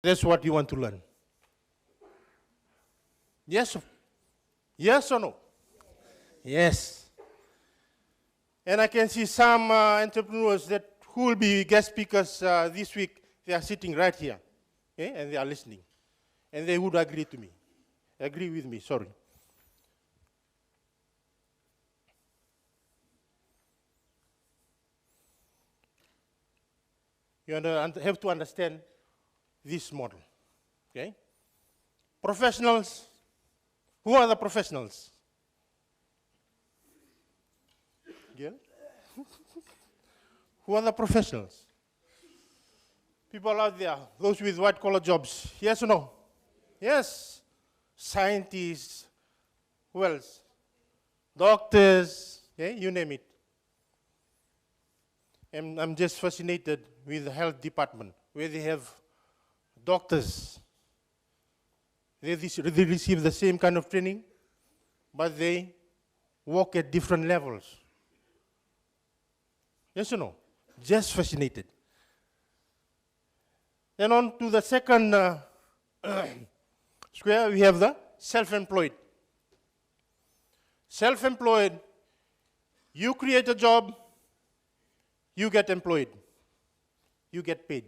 That's what you want to learn. Yes? Yes or no? Yes. And I can see some entrepreneurs who will be guest speakers this week. They are sitting right here, okay? And they are listening. And they would agree with me, sorry. You have to understand this model, okay? Professionals, who are the professionals? Yeah? Who are the professionals? People out there, those with white-collar jobs, yes or no? Yes. Scientists, who else? Doctors, okay? You name it. And I'm just fascinated with the health department, where they have doctors. They receive the same kind of training, but they work at different levels. Yes or no? Just fascinated. Then on to the second square, we have the self-employed. Self-employed, you create a job, you get employed, you get paid.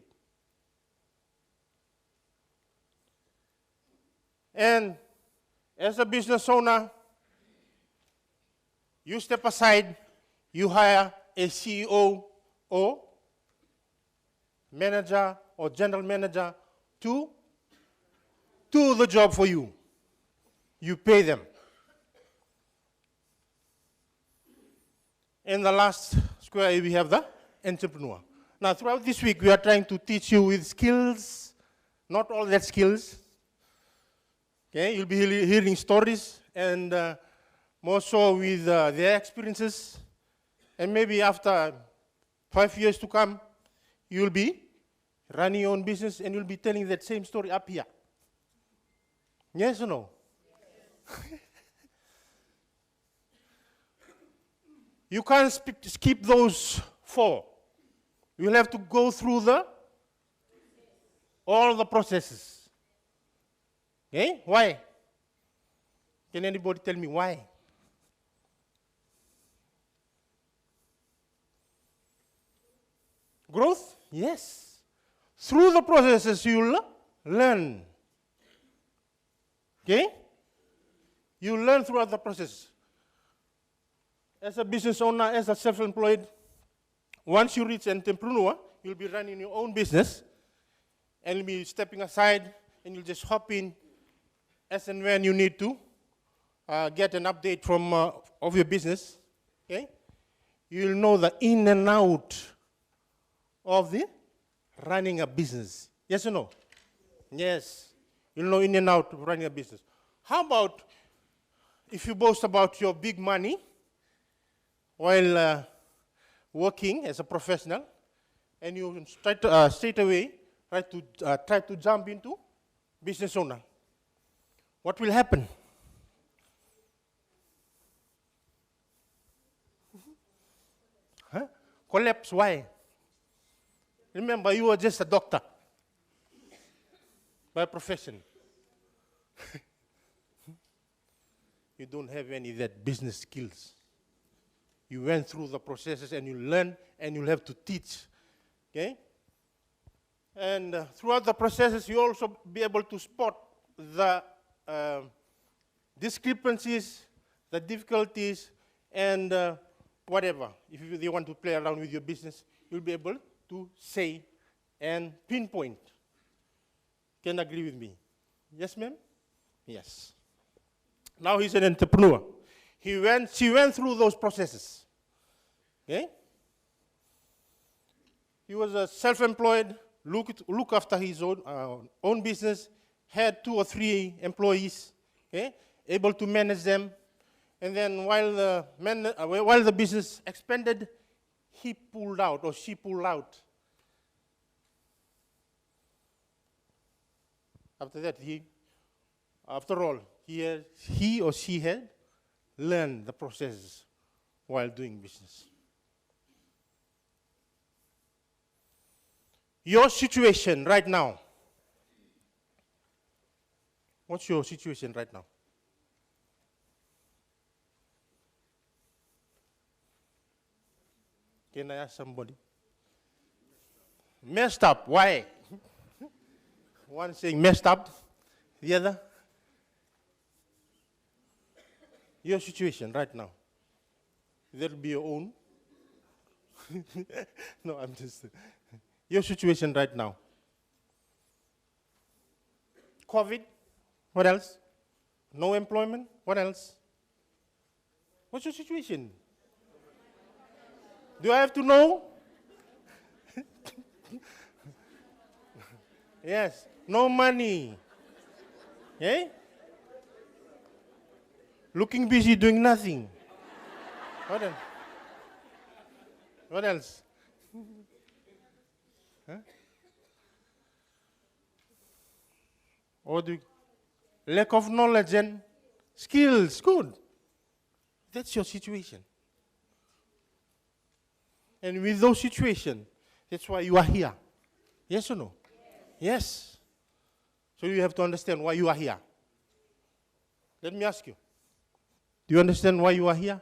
And as a business owner, you step aside, you hire a CEO or manager or general manager to do the job for you. You pay them. In the last square, we have the entrepreneur. Now, throughout this week, we are trying to teach you with skills, not all that skills. Okay, you'll be hearing stories and more so with their experiences. And maybe after 5 years to come, you'll be running your own business and you'll be telling that same story up here. Yes or no? Yes. You can't skip those 4. You'll have to go through all the processes. Okay? Why? Can anybody tell me why? Growth? Yes. Through the processes, you'll learn. Okay? You learn throughout the process. As a business owner, as a self-employed, once you reach entrepreneur, you'll be running your own business, and you'll be stepping aside, and you'll just hop in as and when you need to get an update from of your business. Okay? You'll know the in and out of the running a business. Yes or no? Yes. You'll know in and out of running a business. How about if you boast about your big money while working as a professional, and you straight away try to jump into business owner? What will happen? Huh? Collapse. Why? Remember, you are just a doctor by profession. You don't have any of that business skills. You went through the processes and you learn and you'll have to teach. Okay? And throughout the processes, you also be able to spot the discrepancies, the difficulties, and whatever. If they want to play around with your business, you'll be able to say and pinpoint. Can you agree with me? Yes, ma'am? Yes. Now he's an entrepreneur. She went through those processes. Okay? He was a self-employed, look after his own business, had 2 or 3 employees, okay, able to manage them. And then while the business expanded, he pulled out or she pulled out. After that, after all, he or she had learned the processes while doing business. Your situation right now, What's your situation right now? Can I ask somebody? Messed up. Why? One saying messed up, the other. Your situation right now. That'll be your own. No, I'm just. Your situation right now. COVID. What else? No employment. What else? What's your situation? Do I have to know? Yes. No money. Eh? Looking busy doing nothing. What else? What else? Huh? Or lack of knowledge and skills. Good. That's your situation. And with those situations, that's why you are here. Yes or no? Yes. So you have to understand why you are here. Let me ask you. Do you understand why you are here?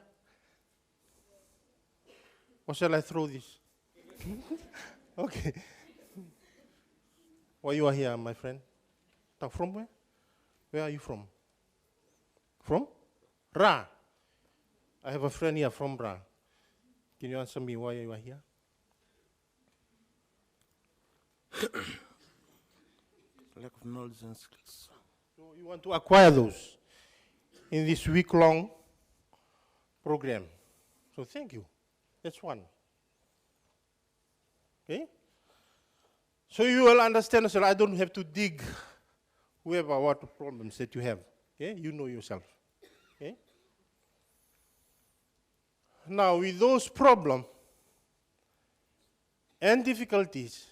Or shall I throw this? Okay. Why you are here, my friend? Now, from where? Where are you from? From? Ra. I have a friend here from Ra. Can you answer me why you are here? Lack of knowledge and skills. So you want to acquire those in this week-long program. So thank you. That's one. Okay? So you will understand, sir, I don't have to dig whoever what problems that you have. Okay? You know yourself. Okay? Now, with those problems and difficulties,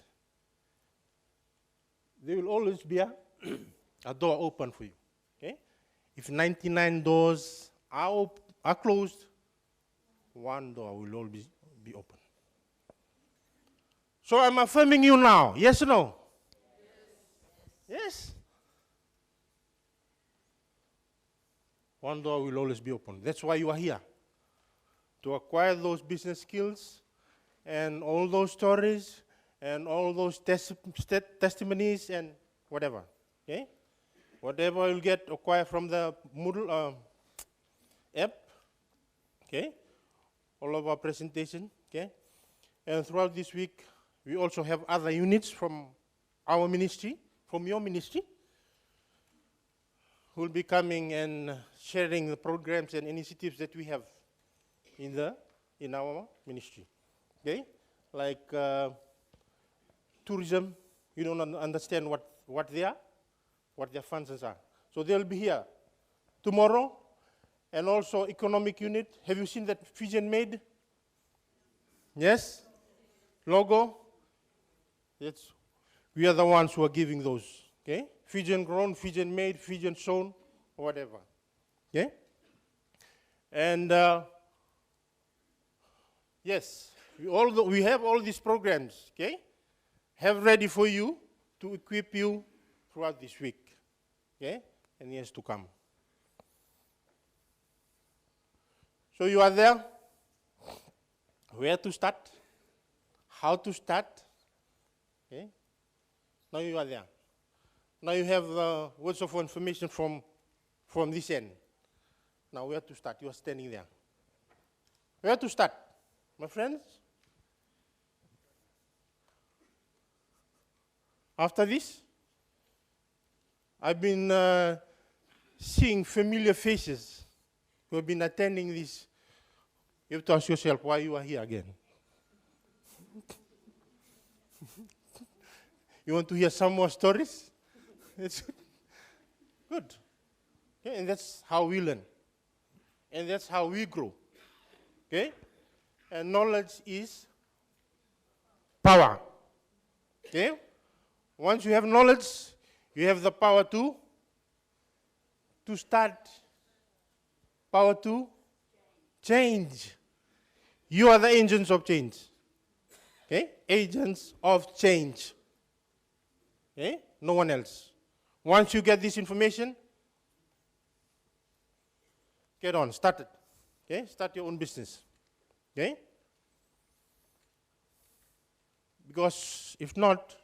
there will always be a door open for you. Okay? If 99 doors are closed, one door will always be open. So I'm affirming you now. Yes or no? Yes. One door will always be open. That's why you are here. To acquire those business skills and all those stories and all those testimonies and whatever. Okay? Whatever you'll get acquired from the Moodle app. Okay? All of our presentation. Okay? And throughout this week, we also have other units from our ministry, from your ministry, who will be coming and sharing the programs and initiatives that we have in our ministry. Okay? Like tourism, you don't understand what they are, what their funds are. So they'll be here tomorrow. And also economic unit. Have you seen that Fijian made? Yes? Logo? Yes. We are the ones who are giving those. Okay? Fijian grown, Fijian made, Fijian sewn, or whatever. Okay? And yes, we have all these programs, okay? Have ready for you to equip you throughout this week. Okay? And years to come. So you are there. Where to start? How to start? Okay. Now you are there. Now you have words of information from this end. Now where to start? You are standing there. Where to start, my friends? After this, I've been seeing familiar faces who have been attending this. You have to ask yourself why you are here again. You want to hear some more stories? It's good. Okay, and that's how we learn. And that's how we grow. Okay? And knowledge is power. Okay? Once you have knowledge, you have the power to start, power to change. You are the agents of change. Okay? Agents of change. Okay? No one else. Once you get this information, get on, start it. Okay, start your own business. Okay? Because if not,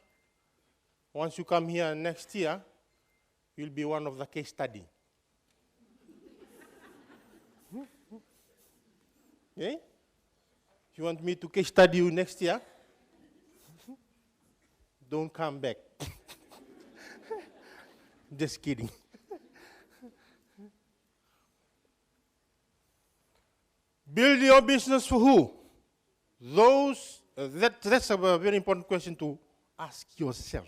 once you come here next year, you'll be one of the case study. Okay? If you want me to case study you next year, don't come back. Just kidding. Build your business for who? Those, that's a very important question to ask yourself.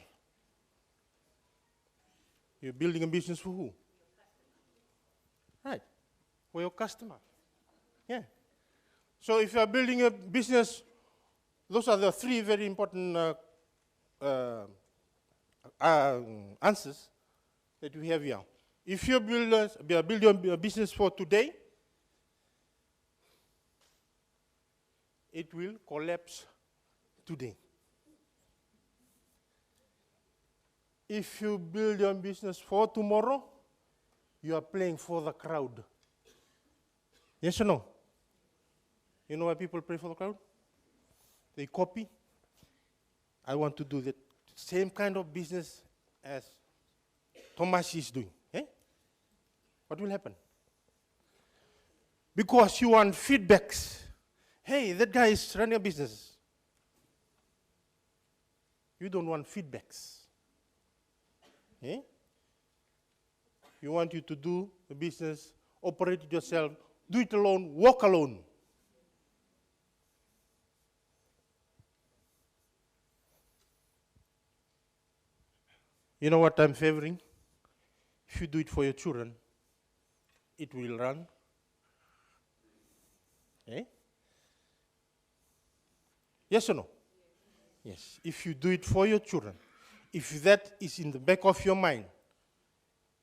You're building a business for who? Right, for your customer. Yeah. So if you are building a business, those are the three very important answers that we have here. If you build your business for today, it will collapse today. If you build your business for tomorrow, you are playing for the crowd. Yes or no? You know why people pray for the crowd? They copy. I want to do the same kind of business as Thomas is doing. Eh? What will happen? Because you want feedbacks. Hey, that guy is running a business. You don't want feedbacks. Eh? You want you to do the business, operate it yourself, do it alone, walk alone. You know what I'm favoring? If you do it for your children, it will run. Eh? Yes or no? Yes. If you do it for your children, if that is in the back of your mind,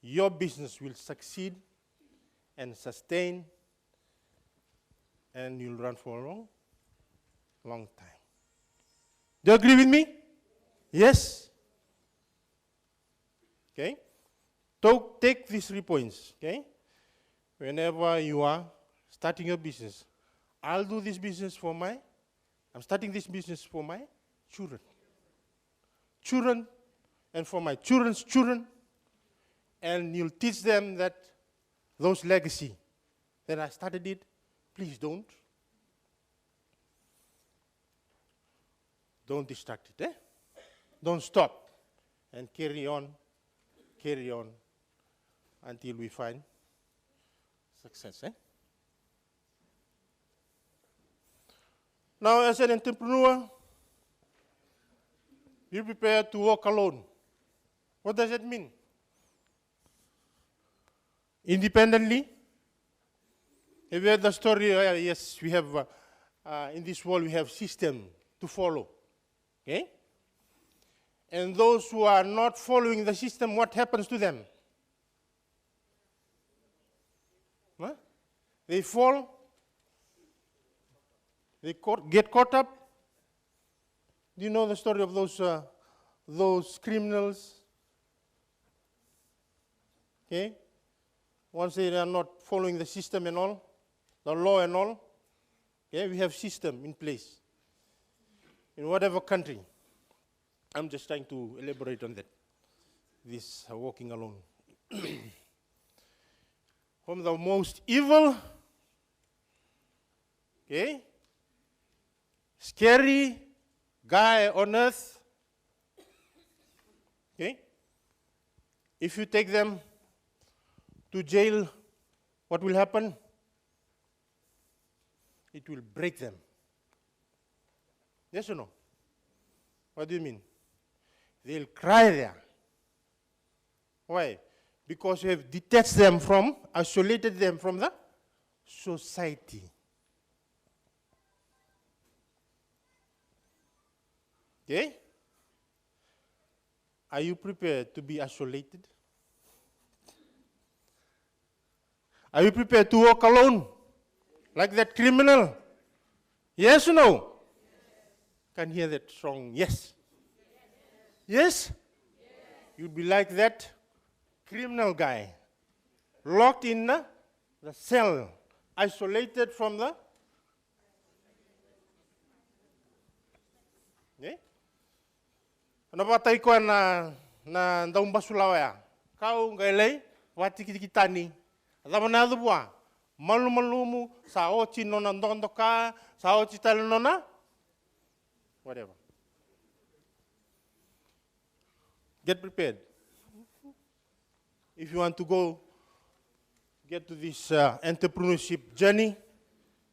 your business will succeed and sustain, and you'll run for a long, long time. Do you agree with me? Yes? Okay? So take these 3 points, okay? Whenever you are starting your business, I'm starting this business for my children. Children, and for my children's children, and you'll teach them that those legacy, that I started it, please don't. Don't distract it, eh? Don't stop, and carry on until we find success, eh? Now, as an entrepreneur, be prepared to walk alone. What does that mean? Independently. Have you heard the story? Yes, we have, in this world, we have system to follow. Okay? And those who are not following the system, what happens to them? Huh? They fall. They get caught up. Do you know the story of those criminals? Okay? Once they are not following the system and all, the law and all, okay, we have system in place. In whatever country. I'm just trying to elaborate on that. This walking alone. From the most evil, okay, scary guy on earth, okay? If you take them to jail, what will happen? It will break them. Yes or no? What do you mean? They'll cry there. Why? Because you have detached them from, isolated them from the society. Okay? Are you prepared to be isolated? Are you prepared to walk alone? Like that criminal? Yes or no? Can hear that strong yes. Yes? You'd be like that criminal guy, locked in a the cell, isolated from the, okay? Ano ba tayo ko na daung basulawa ya? Kau gailay, wati kitani. Adama na dubwa. Malu-malumu, sa ochi nona ndondoka, sa ochi talo nona, whatever. Get prepared. If you want to get to this entrepreneurship journey,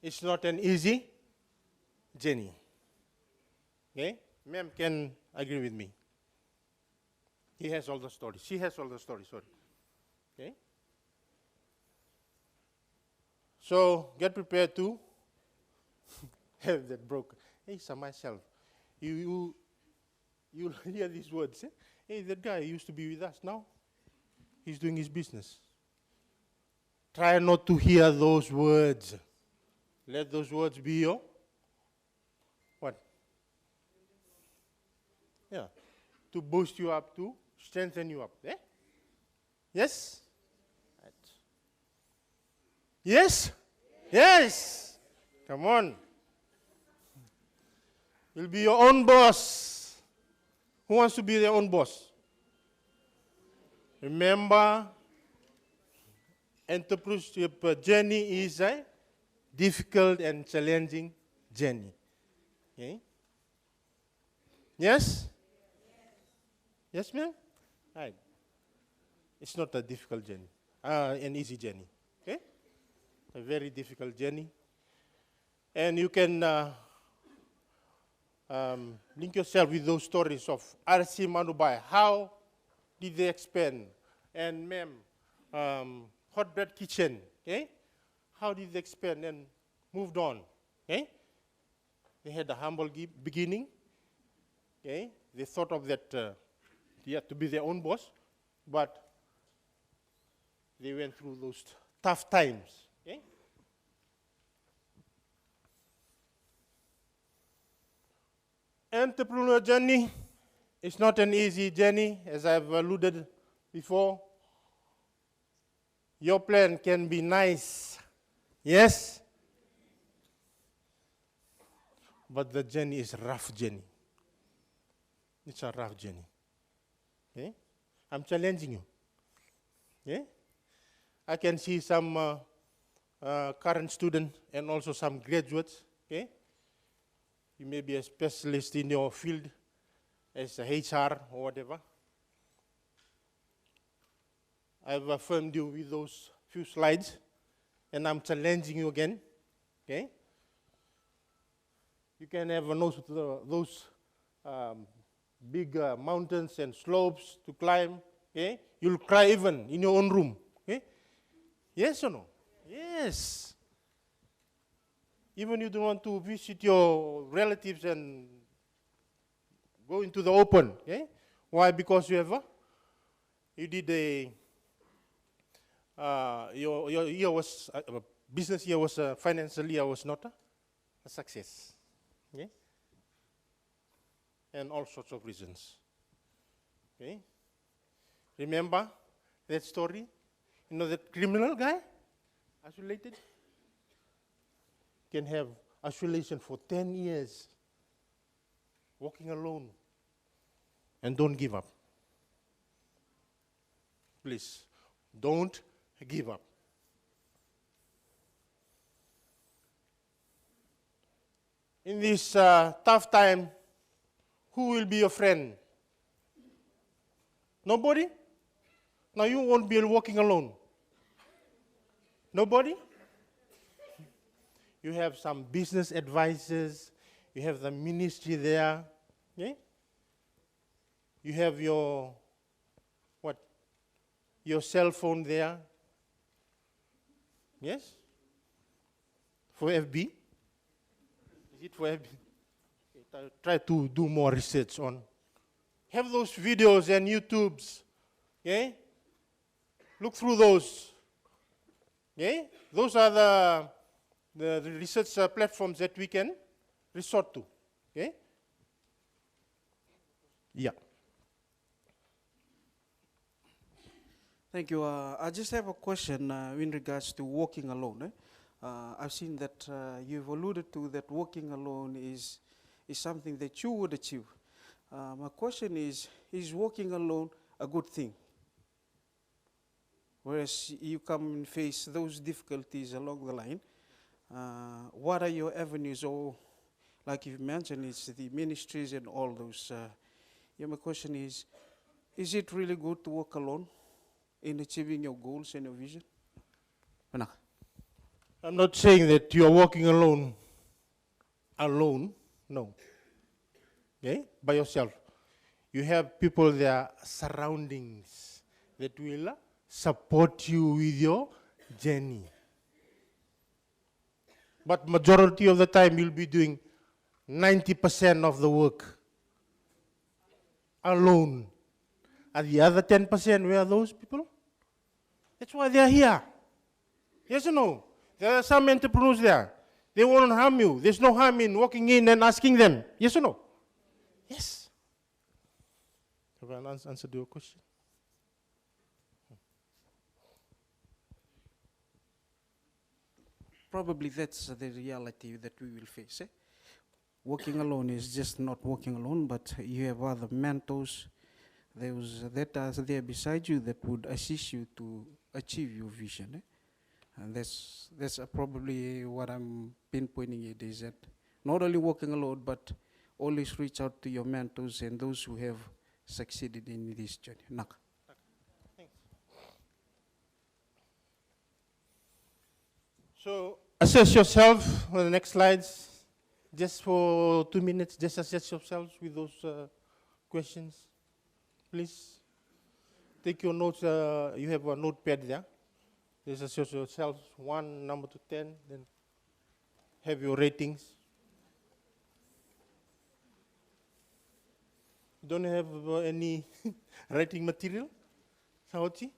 it's not an easy journey. Okay? Ma'am can agree with me. He has all the stories. She has all the stories, sorry. Okay? So get prepared to have that broken. Hey, so myself, you hear these words. Eh? Hey, that guy used to be with us now. He's doing his business. Try not to hear those words. Let those words be your what? Yeah, to boost you up, to strengthen you up. Eh? Yes? Right. Yes? Yes! Come on. You'll be your own boss. Who wants to be their own boss? Remember, entrepreneurship journey is a difficult and challenging journey. Okay? Yes? Yes, ma'am? Right. It's not a difficult journey, an easy journey. Okay? A very difficult journey. And you can link yourself with those stories of RC Manubai. How did they expand? And ma'am, hotbed kitchen. Okay? How did they expand and moved on? Okay? They had a humble beginning. Okay? They thought of that they had to be their own boss, but they went through those tough times. Okay? Entrepreneurial journey is not an easy journey, as I've alluded before. Your plan can be nice, yes, but the journey is a rough journey. It's a rough journey. Okay? I'm challenging you. Okay? I can see some current students and also some graduates. Okay? You may be a specialist in your field as a HR or whatever. I've affirmed you with those few slides, and I'm challenging you again. Okay? You can have those big mountains and slopes to climb. Okay? You'll cry even in your own room. Okay? Yes or no? Yes. Even you don't want to visit your relatives and go into the open. Okay? Why? Because you did your year was, business year was, financial year was not a success. Okay? And all sorts of reasons. Okay? Remember that story? You know that criminal guy, isolated? Can have isolation for 10 years, walking alone, and don't give up. Please, don't give up. In this tough time, who will be your friend? Nobody? Now you won't be walking alone. Nobody? You have some business advisors, you have the ministry there, okay? You have your cell phone there. Yes? For FB? Is it for FB? Okay, try to do more research on. Have those videos and YouTubes, okay? Look through those, okay? Those are the research platforms that we can resort to, okay? Yeah. Thank you. I just have a question in regards to walking alone. I've seen that you've alluded to that walking alone is something that you would achieve. My question is walking alone a good thing? Whereas you come and face those difficulties along the line, what are your avenues? Or, like you mentioned, it's the ministries and all those. My question is it really good to walk alone in achieving your goals and your vision? Panaka. I'm not saying that you are walking alone. No. Okay? By yourself. You have people there, surroundings that will support you with your journey. But majority of the time you'll be doing 90% of the work alone. And the other 10%, where are those people? That's why they are here. Yes or no? There are some entrepreneurs there. They won't harm you. There's no harm in walking in and asking them. Yes or no? Yes. Have I answered your question? Probably that's the reality that we will face. Walking alone is just not walking alone, but you have other mentors, those that are there beside you that would assist you to achieve your vision. And that's probably what I'm pinpointing it, is that not only walking alone, but always reach out to your mentors and those who have succeeded in this journey. Naka. So assess yourself on the next slides. Just for 2 minutes, just assess yourselves with those questions. Please take your notes. You have a notepad there. Just assess yourselves, 1 number to 10, then have your ratings. Don't have any writing material, Saochi?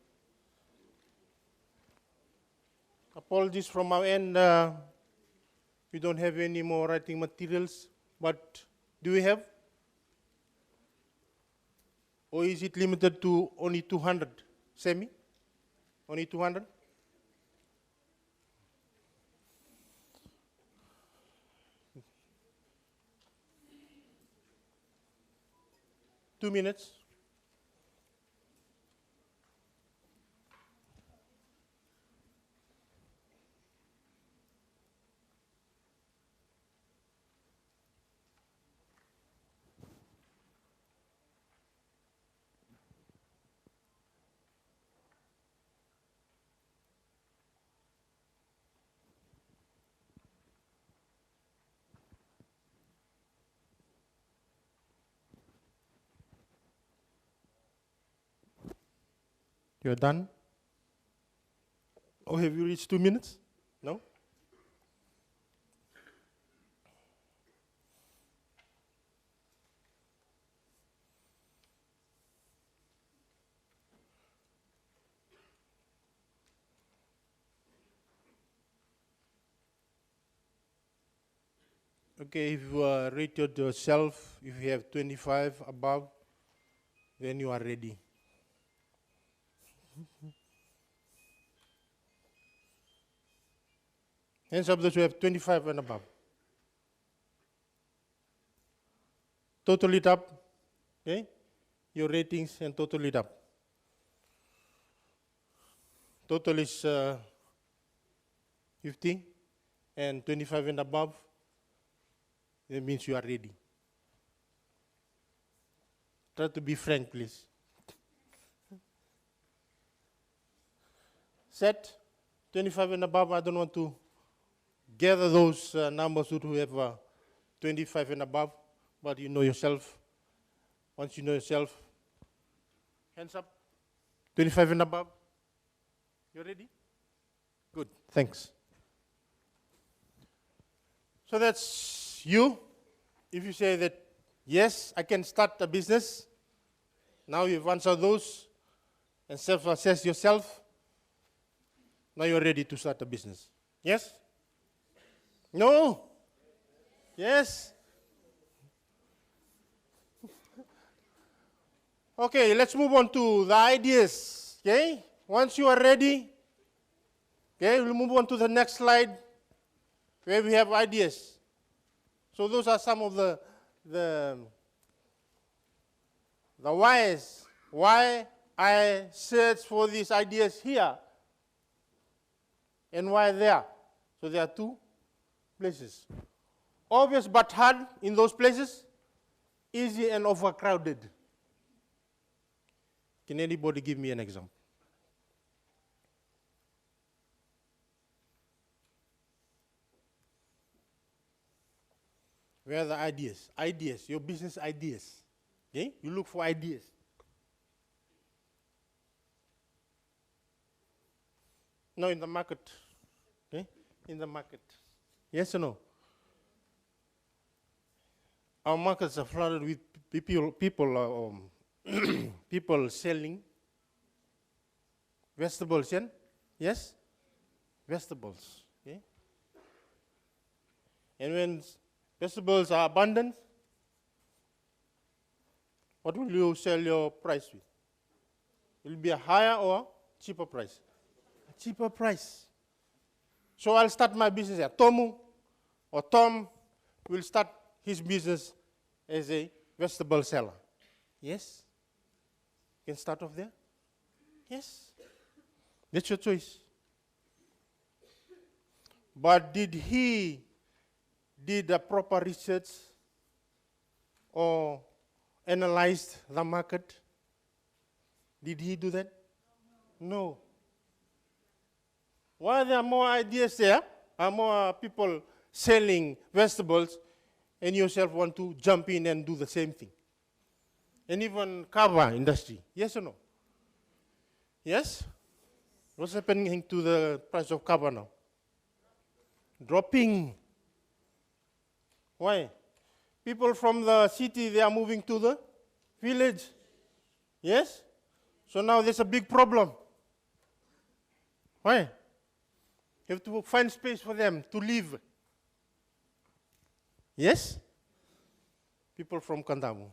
Apologies from our end. We don't have any more writing materials, but do we have? Or is it limited to only 200? Semi? Only 200? Two minutes. You're done? Or have you reached 2 minutes? No? Okay, if you rated yourself, if you have 25 above, then you are ready. Hands up those who have 25 and above. Total it up, okay? Your ratings and total it up. Total is 50 and 25 and above. That means you are ready. Try to be frank, please. Set 25 and above. I don't want to gather those numbers who have 25 and above, but you know yourself. Once you know yourself, hands up. 25 and above. You ready? Good. Thanks. So that's you. If you say that, yes, I can start a business, now you've answered those and self-assess yourself, now you're ready to start a business. Yes? No? Yes? Okay, let's move on to the ideas. Okay? Once you are ready, okay, we'll move on to the next slide where we have ideas. So those are some of the whys, why I search for these ideas here and why there. So there are two places. Obvious but hard in those places, easy and overcrowded. Can anybody give me an example? Where are the ideas? Ideas, your business ideas. Okay? You look for ideas. No, in the market. Okay? In the market. Yes or no? Our markets are flooded with people selling vegetables, yes? Vegetables. Okay? And when vegetables are abundant, what will you sell your price with? It will be a higher or cheaper price? A cheaper price. So I'll start my business here. Tom will start his business as a vegetable seller. Yes? You can start off there? Yes? That's your choice. But did he did a proper research or analyzed the market? Did he do that? No. Why there are more ideas there, are more people selling vegetables, and yourself want to jump in and do the same thing? And even cover industry, yes or no? Yes? What's happening to the price of cover now? Dropping. Why? People from the city, they are moving to the village. Yes? So now there's a big problem. Why? You have to find space for them to live. Yes? People from Kandamu.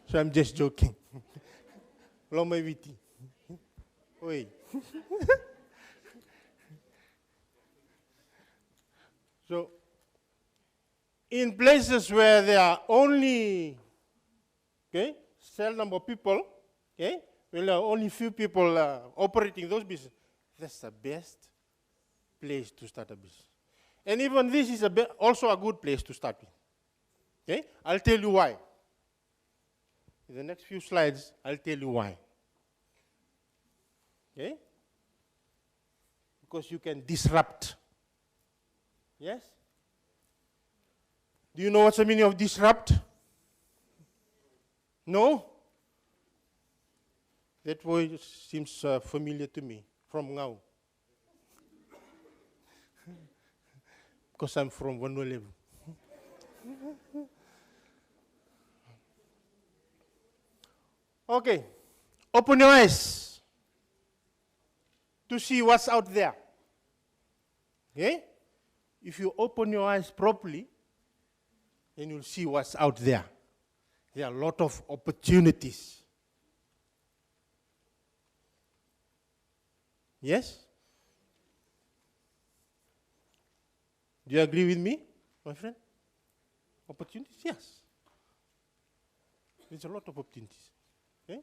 So I'm just joking. Lomai Viti. Oi. So, in places where there are only, cell number of people, well, there are only few people operating those businesses, that's the best place to start a business. And even this is also a good place to start with. Okay? I'll tell you why. In the next few slides, I'll tell you why. Okay? Because you can disrupt. Yes? Do you know what's the meaning of disrupt? No? That word seems familiar to me from Ngau. Because I'm from Vanuatu. Okay. Open your eyes to see what's out there. Okay? If you open your eyes properly, then you'll see what's out there. There are a lot of opportunities. Yes? Do you agree with me, my friend? Opportunities? Yes. There's a lot of opportunities. Okay?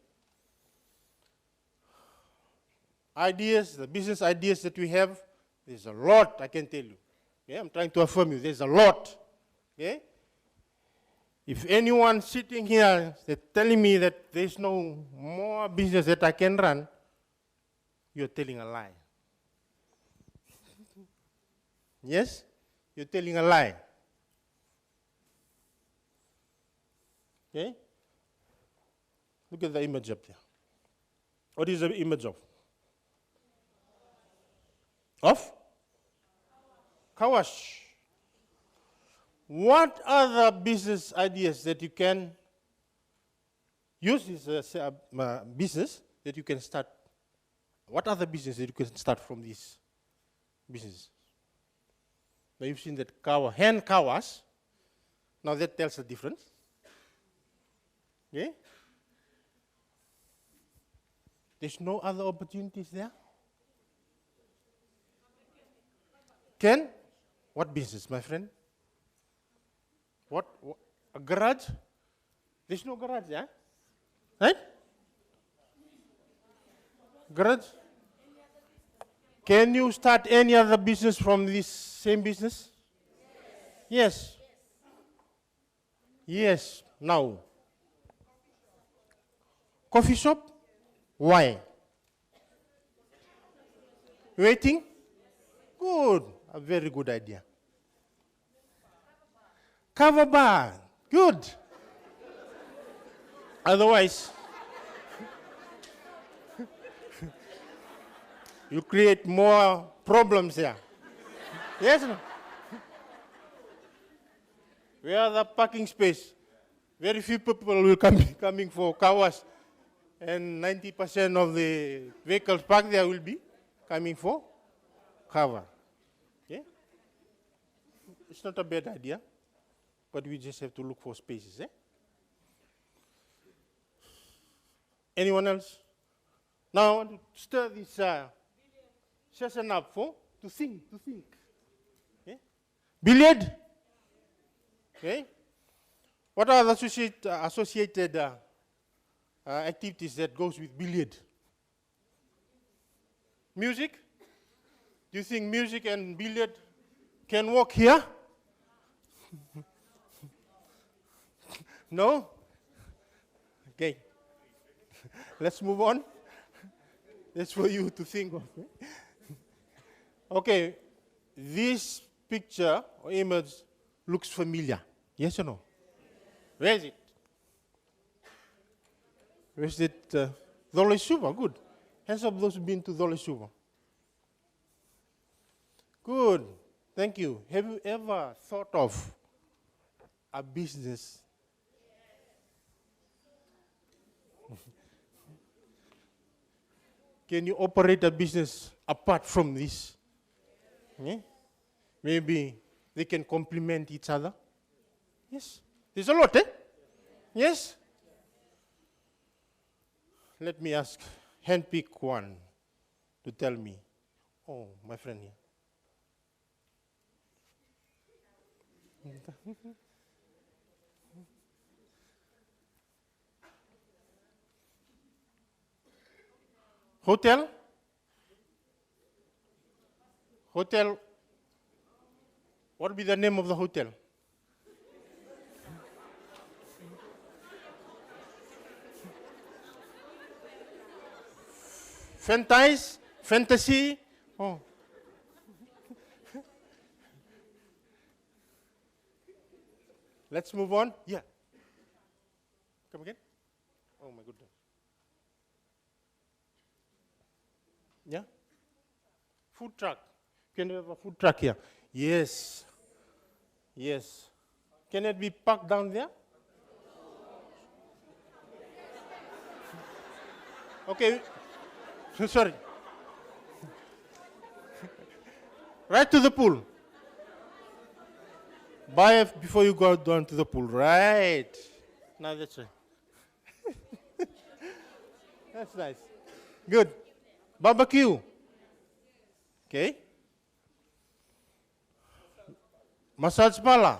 Ideas, the business ideas that we have, there's a lot, I can tell you. Okay? I'm trying to affirm you, there's a lot. Okay? If anyone sitting here is telling me that there's no more business that I can run, you're telling a lie. Yes? You're telling a lie. Okay? Look at the image up there. What is the image of? Of? Kawash. What are the business ideas that you can use as a business that you can start? What are the business that you can start from this business? Now you've seen that hand kawas. Now that tells the difference. Okay? There's no other opportunities there? Ken? What business, my friend? What? A garage? There's no garage, yeah? Right? Garage? Can you start any other business from this same business? Yes. Yes. Now. Coffee shop? Why? Waiting? Good. A very good idea. Cover bar? Good. Otherwise, you create more problems here. Yes or no? Where the parking space? Very few people will coming for car wash. And 90% of the vehicles parked there will be coming for cover. Yeah? It's not a bad idea, but we just have to look for spaces. Eh? Anyone else? Now I want to stir this session up to think. Okay? Billiard? Okay? What are the associated activities that goes with billiard? Music? Do you think music and billiard can work here? No? Okay. Let's move on. That's for you to think of. Okay. This picture or image looks familiar. Yes or no? Where is it? Where is it? Dole Suva. Good. Hands up those who've been to Dole Suva. Good. Thank you. Have you ever thought of a business? Can you operate a business apart from this? Yeah? Maybe they can complement each other. Yes. There's a lot, eh? Yes? Let me ask, handpick one to tell me. Oh, my friend here. Hotel? Hotel. What would be the name of the hotel? Fantasy? Fantasy? Oh. Let's move on. Yeah. Come again? Oh my goodness. Yeah? Food truck. Can you have a food truck here? Yes. Yes. Can it be parked down there? Okay. Sorry. Right to the pool. Buy it before you go down to the pool. Right. Now that's right. That's nice. Good. Barbecue. Okay. Massage parlor.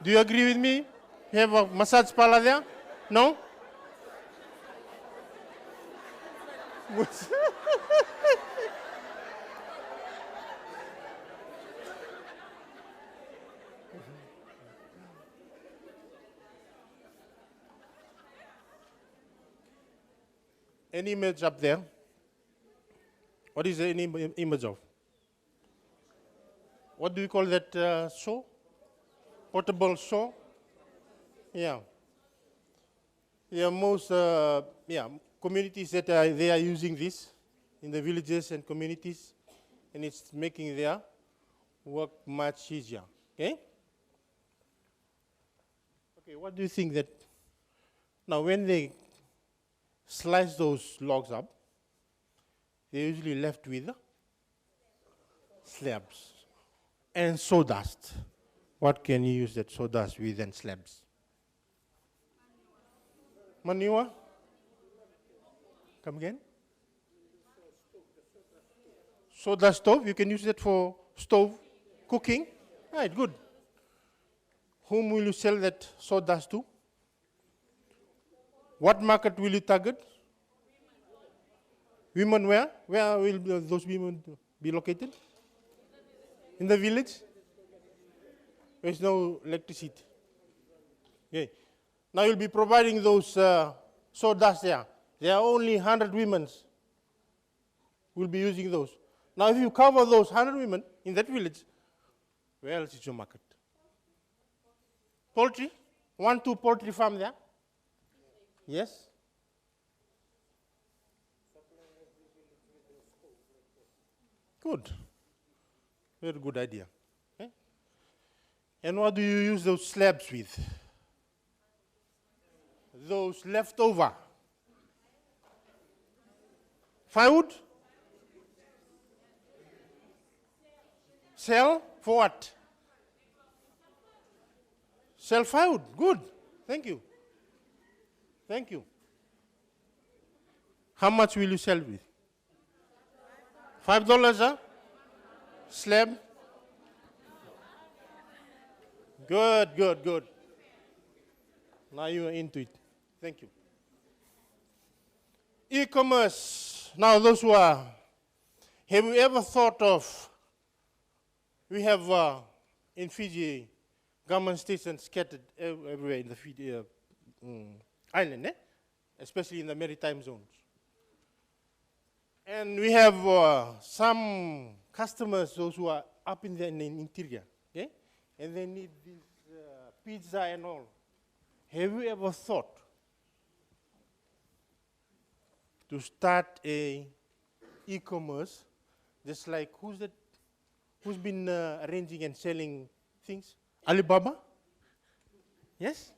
Do you agree with me? You have a massage parlor there? No? Any image up there? What is the image of? What do you call that saw? Portable saw? Yeah. Yeah, most communities that they are using this in the villages and communities, and it's making their work much easier. Okay? Okay, what do you think that now when they slice those logs up, they're usually left with slabs and sawdust. What can you use that sawdust with and slabs? Manure? Come again? Soda stove, you can use that for stove cooking. Right, good. Whom will you sell that sawdust to? What market will you target? Women where? Where will those women be located? In the village? There's no electricity. Okay. Now you'll be providing those sawdust there. There are only 100 women who will be using those. Now if you cover those 100 women in that village, where else is your market? Poultry? 1, 2 poultry farm there? Yes? Good. Very good idea. Okay? And what do you use those slabs with? Those leftover. Firewood? Sell for what? Sell firewood. Good. Thank you. Thank you. How much will you sell with? $5, huh? Slab? Good, good, good. Now you are into it. Thank you. E-commerce. Now those who are, have you ever thought of, we have in Fiji, government stations scattered everywhere in the Fiji island, especially in the maritime zones. And we have some customers, those who are up in the interior, okay? And they need this pizza and all. Have you ever thought to start a e-commerce, just like who's been arranging and selling things? Alibaba? Yes?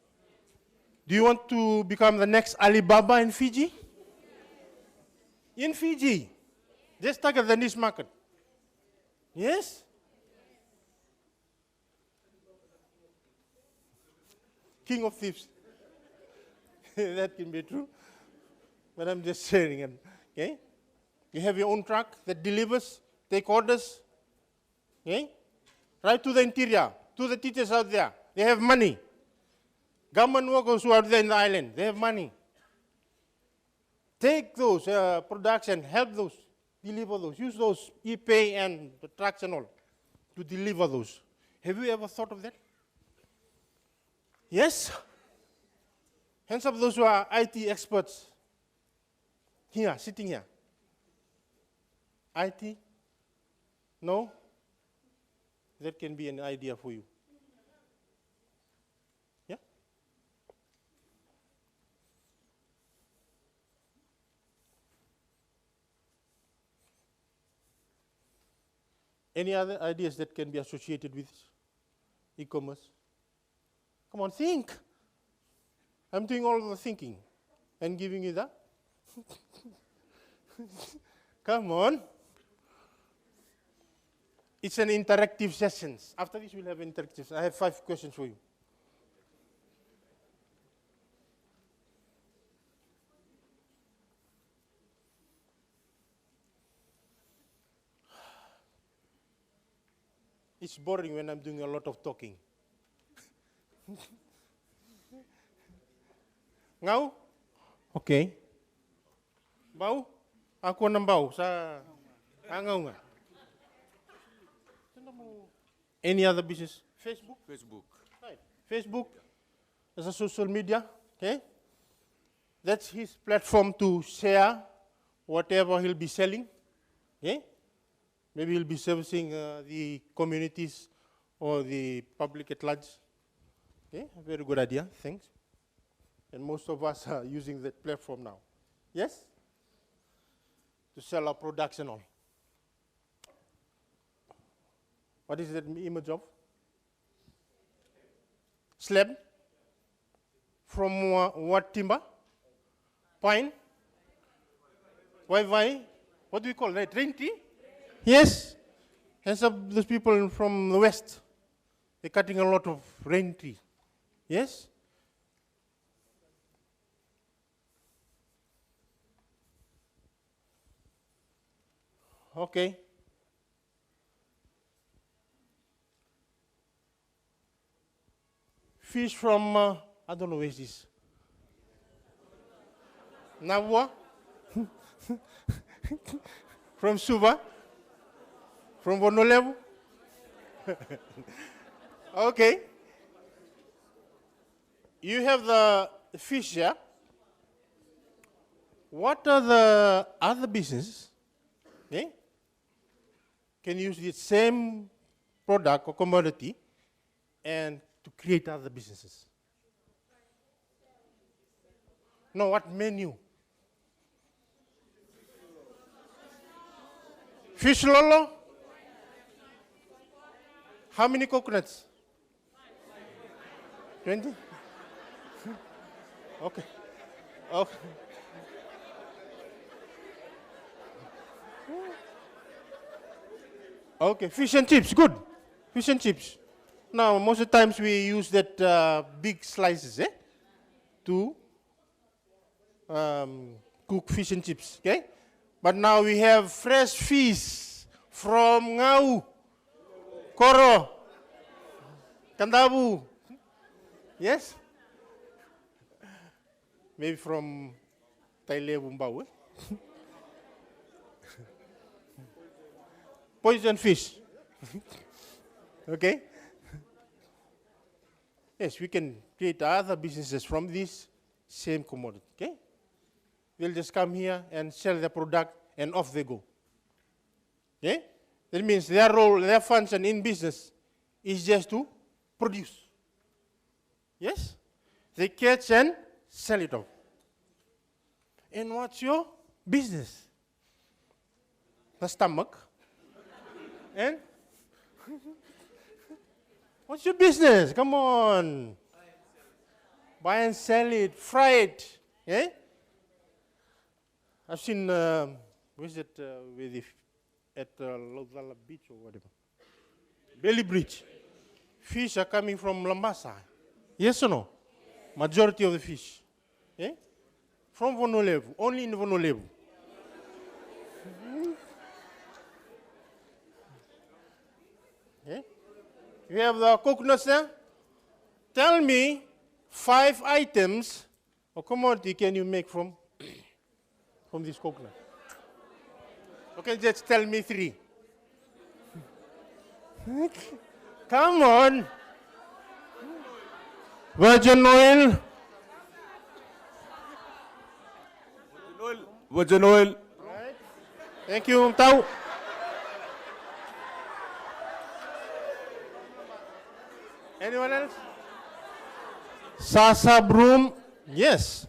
Do you want to become the next Alibaba in Fiji? In Fiji, just target the niche market. Yes? King of thieves. That can be true. But I'm just sharing it. Okay? You have your own truck that delivers, take orders. Okay? Right to the interior, to the teachers out there. They have money. Government workers who are there in the island, they have money. Take those production, help those, deliver those. Use those e-pay and the trucks and all to deliver those. Have you ever thought of that? Yes? Hands up those who are IT experts. Here, sitting here. IT? No? That can be an idea for you. Yeah? Any other ideas that can be associated with e-commerce? Come on, think. I'm doing all the thinking and giving you that. Come on. It's an interactive session. After this, we'll have interactive. I have 5 questions for you. It's boring when I'm doing a lot of talking. Ngau? Okay. Bau? Aku nang bau sa ngau nga. Any other business? Facebook? Facebook. Right. Facebook is a social media, okay? That's his platform to share whatever he'll be selling, okay? Maybe he'll be servicing the communities or the public at large. Okay, a very good idea, thanks. And most of us are using that platform now. Yes? To sell our products and all. What is that image of? Slab? From what timber? Pine? Why? What do we call that? Rain tree? Yes. Hands up those people from the west. They're cutting a lot of rain tree. Yes? Okay. Fish from, I don't know where is this. Navua? From Suva? From Vonolevu? Okay. You have the fish here. What are the other businesses? Eh? Can use the same product or commodity and to create other businesses? No, what menu? Fish lolo? How many coconuts? 20? Okay. Okay. Okay, fish and chips, good. Fish and chips. Now, most of the times we use that big slices, to cook fish and chips, okay? But now we have fresh fish from Ngau, Koro, Kandabu. Yes? Maybe from Taile Bumbau. Poison fish. Okay? Yes, we can create other businesses from this same commodity. Okay? They'll just come here and sell their product and off they go. Okay? That means their role, their function in business is just to produce. Yes? They catch and sell it off. And what's your business? The stomach. And what's your business? Come on. Buy and sell it, fry it. Eh? I've seen, where's it, at Lodala Beach or whatever. Belly Bridge. Fish are coming from Lambasa. Yes or no? Majority of the fish. Eh? From Vonolevu, only in Vonolevu. You have the coconuts there? Tell me 5 items or commodity can you make from this coconut? Okay, just tell me 3. Come on. Virgin oil. Virgin oil. Right. Thank you, Tau. Anyone else? Sasa broom. Yes.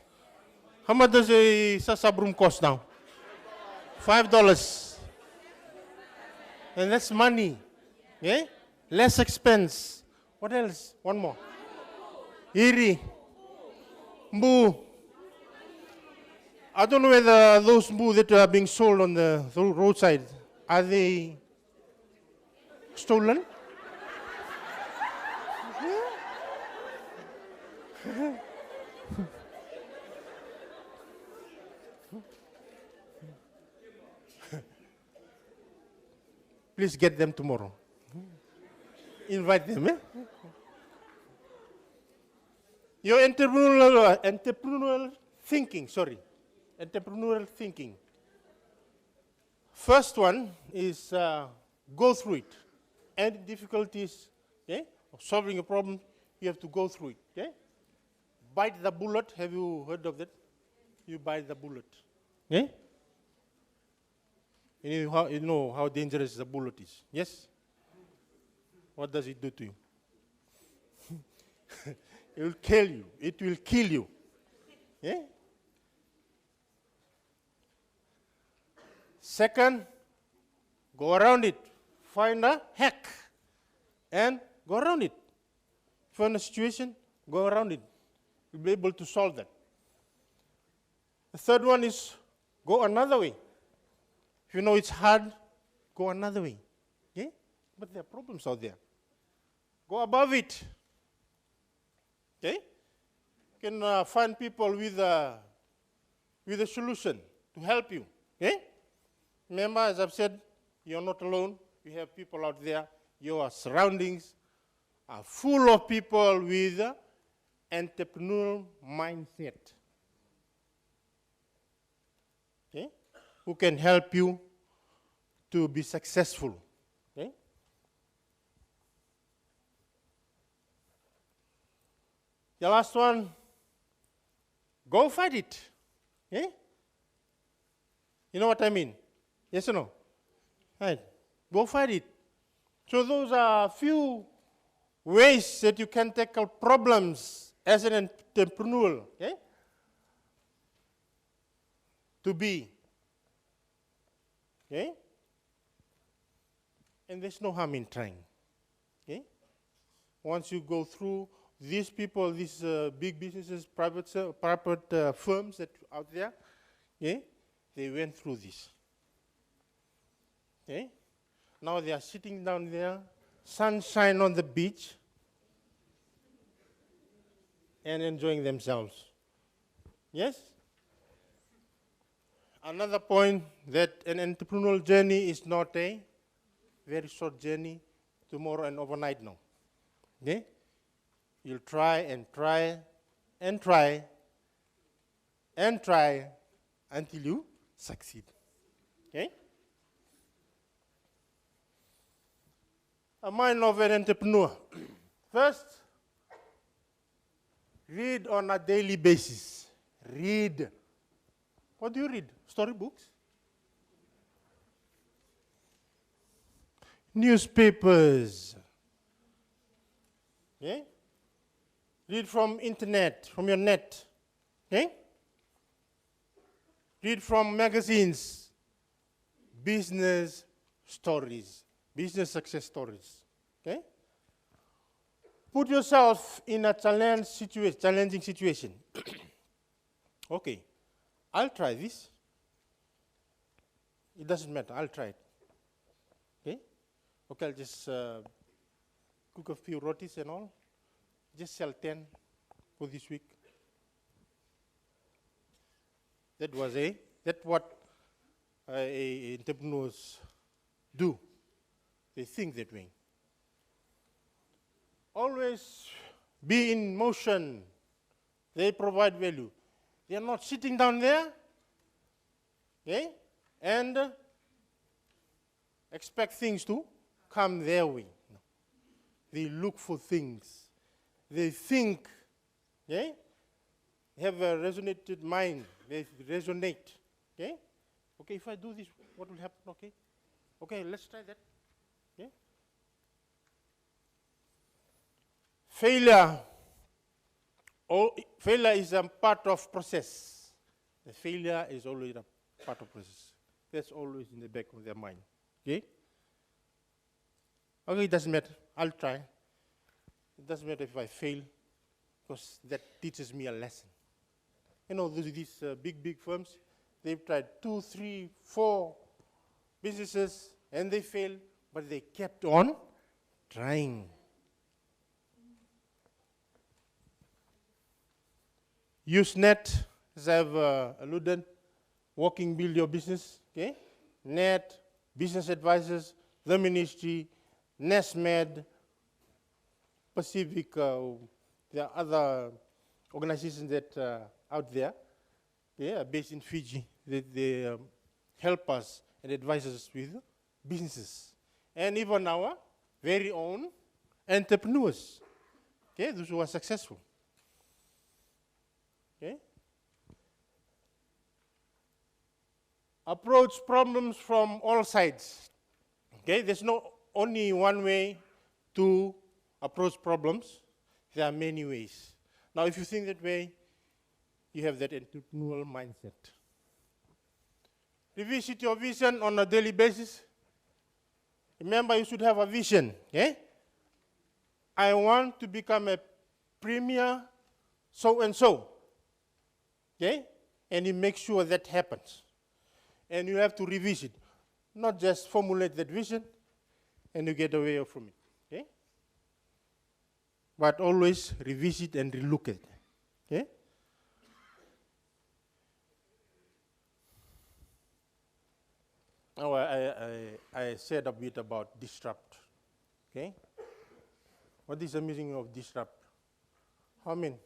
How much does a Sasa broom cost now? $5. And that's money. Yeah? Less expense. What else? One more. Iri. Mbu. I don't know whether those mbu that are being sold on the roadside, are they stolen? Please get them tomorrow. Invite them. Your entrepreneurial thinking, entrepreneurial thinking. First one is go through it. Any difficulties, of solving a problem, you have to go through it. Okay? Bite the bullet. Have you heard of that? You bite the bullet. Okay? You know how dangerous the bullet is. Yes? What does it do to you? It will kill you. It will kill you. Yeah? Second, go around it. Find a hack and go around it. Find a situation, go around it. You'll be able to solve that. The third one is go another way. If you know it's hard, go another way. Okay? But there are problems out there. Go above it. Okay? You can find people with a solution to help you. Okay? Remember, as I've said, You're not alone. You have people out there. Your surroundings are full of people with entrepreneurial mindset. Okay? Who can help you to be successful. Okay? The last one, go fight it. Okay? You know what I mean? Yes or no? Right. Go fight it. So those are a few ways that you can tackle problems as an entrepreneur. Okay? To be. Okay? And there's no harm in trying. Okay? Once you go through these people, these big businesses, private firms that out there, okay? They went through this. Okay? Now they are sitting down there, sunshine on the beach, and enjoying themselves. Yes? Another point, that an entrepreneurial journey is not a very short journey, tomorrow and overnight, no. Okay? You'll try and try and try and try until you succeed. Okay? A mind of an entrepreneur. First, read on a daily basis. Read. What do you read? Storybooks? Newspapers. Okay? Read from internet, from your net. Okay? Read from magazines, business stories, business success stories. Okay? Put yourself in a challenging situation. Okay, I'll try this. It doesn't matter, I'll try it. Okay? Okay, I'll just cook a few rotis and all. Just sell 10 for this week. That's what entrepreneurs do. They think that way. Always be in motion. They provide value. They are not sitting down there, okay, and expect things to come their way. No. They look for things. They think, okay? They have a resonated mind. They resonate, okay? Okay, if I do this, what will happen? Okay, okay, let's try that. Okay? Failure is a part of process. The failure is always a part of process. That's always in the back of their mind. Okay? Okay, it doesn't matter. I'll try. It doesn't matter if I fail, because that teaches me a lesson. You know, these big firms, they've tried 2, 3, 4 businesses, and they failed, but they kept on trying. Use net, as I've alluded, Walking Build Your Business, okay? Net, business advisors, the ministry, NestMed, Pacific, there are other organizations that out there, based in Fiji, they help us and advise us with businesses. And even our very own entrepreneurs, okay, those who are successful. Okay? Approach problems from all sides. Okay, there's no only one way to approach problems. There are many ways. Now, if you think that way, you have that entrepreneurial mindset. Revisit your vision on a daily basis. Remember, you should have a vision. Okay? I want to become a premier so-and-so. Okay? And you make sure that happens. And you have to revisit. Not just formulate that vision and you get away from it. Okay? But always revisit and relook at it. Okay? Oh, I said a bit about disrupt. Okay? What is the meaning of disrupt? I mean,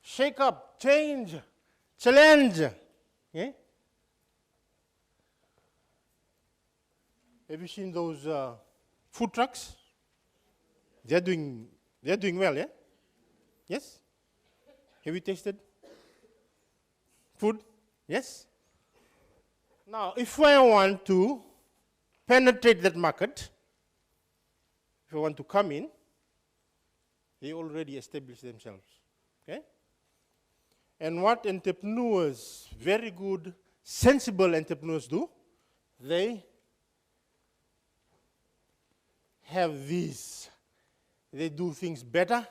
shake up, change, challenge. Okay? Have you seen those food trucks? They're doing well, yeah? Yes? Have you tasted food? Yes? Now, if I want to penetrate that market, if I want to come in, they already established themselves. Okay? And what entrepreneurs, very good, sensible entrepreneurs do, they have these. They do things better,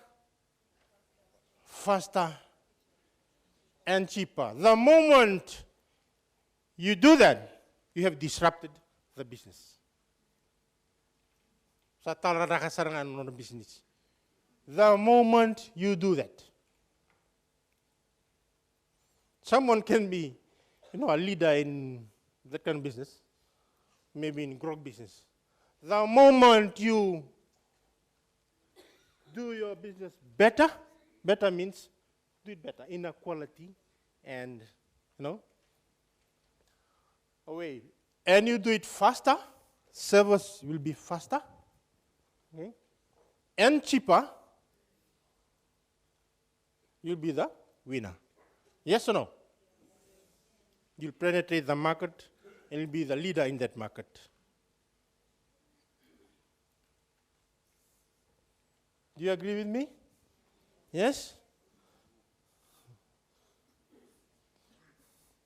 faster, and cheaper. The moment you do that, you have disrupted the business. Sa talarakasarangan ng business. The moment you do that, someone can be, a leader in that kind of business, maybe in grog business. The moment you do your business better, better means do it better, in a quality and, away. And you do it faster, service will be faster, okay? And cheaper, you'll be the winner. Yes or no? You'll penetrate the market and you'll be the leader in that market. Do you agree with me? Yes?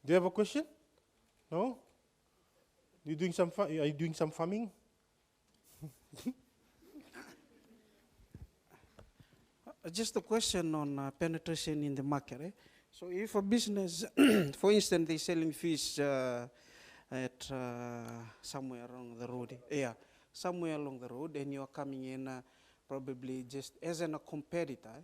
Do you have a question? No? Are you doing some farming? Just a question on penetration in the market. So if a business, for instance, they're selling fish at somewhere along the road, somewhere along the road, and you're coming in probably just as a competitor,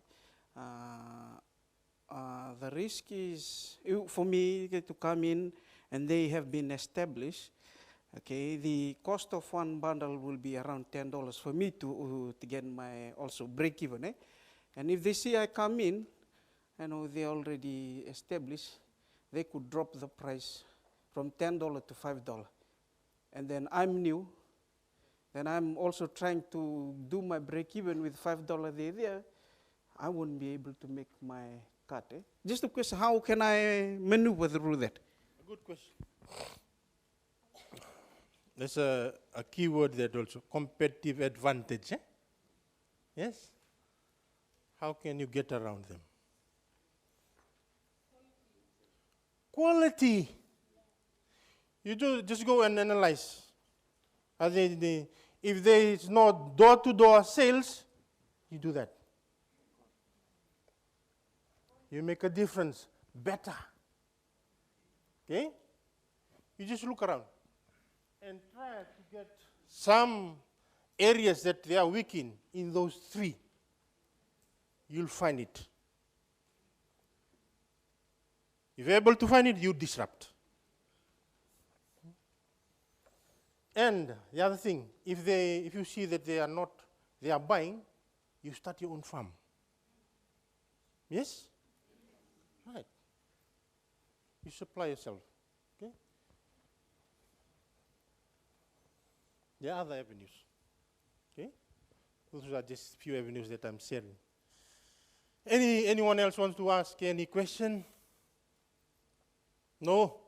the risk is, for me, to come in and they have been established. Okay, the cost of one bundle will be around $10 for me to get my also break even. And if they see I come in, they're already established, they could drop the price from $10 to $5. And then I'm new, then I'm also trying to do my break even with $5 there. I wouldn't be able to make my cut. Just a question, how can I maneuver through that? A good question. There's a key word there also, competitive advantage. Yes? How can you get around them? Quality. You just go and analyze. If there is no door-to-door sales, you do that. You make a difference better. Okay? You just look around and try to get some areas that they are weak in those three. You'll find it. If you're able to find it, you disrupt. And the other thing, if you see that they are buying, you start your own farm. Yes? Right. You supply yourself. Okay? There are other avenues. Okay? Those are just few avenues that I'm sharing. Anyone else wants to ask any question? No?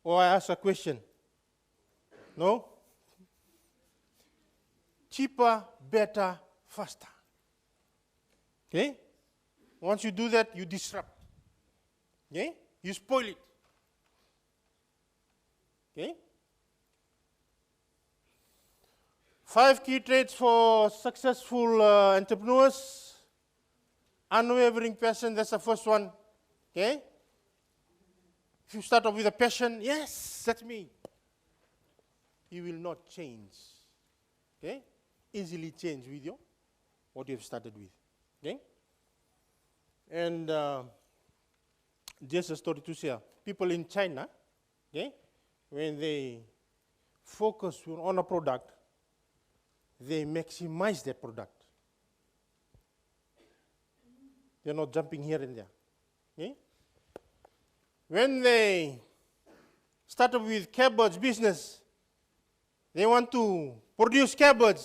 Or I ask a question? No? Cheaper, better, faster. Okay? Once you do that, you disrupt. Okay? You spoil it. Okay? 5 key traits for successful entrepreneurs. Unwavering passion, that's the first one. Okay? If you start off with a passion, yes, that's me. You will not change. Okay? Easily change with what you have started with. Okay? And just a story to share. People in China, okay, when they focus on a product, they maximize that product. They're not jumping here and there. Okay? When they started with cabbage business, they want to produce cabbage,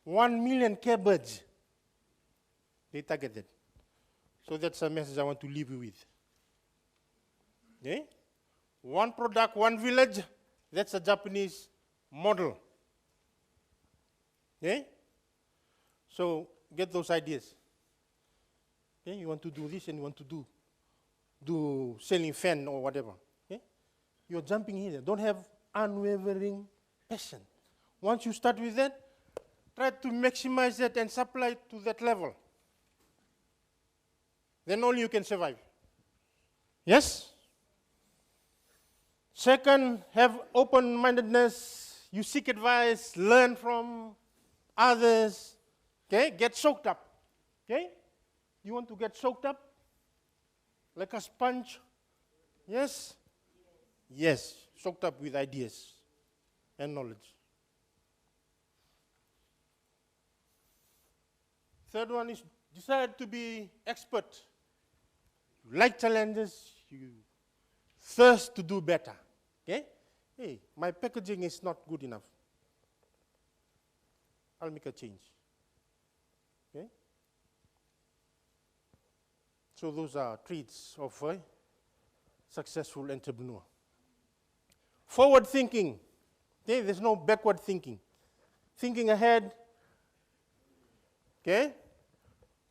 1 million cabbage. They targeted. So that's a message I want to leave you with. Okay? One product, one village, that's a Japanese model. Okay? So get those ideas. Okay? You want to do this and you want to do selling fan or whatever. Okay? You're jumping here. Don't have unwavering passion. Once you start with that, try to maximize that and supply it to that level. Then only you can survive. Yes? Second, have open-mindedness. You seek advice, learn from others. Okay? Get soaked up. Okay? You want to get soaked up? Like a sponge? Yes? Yes. Soaked up with ideas and knowledge. Third one is decide to be expert. You like challenges, you thirst to do better. Okay? Hey, my packaging is not good enough. I'll make a change. Okay? So those are traits of a successful entrepreneur. Forward thinking. Okay? There's no backward thinking. Thinking ahead, okay,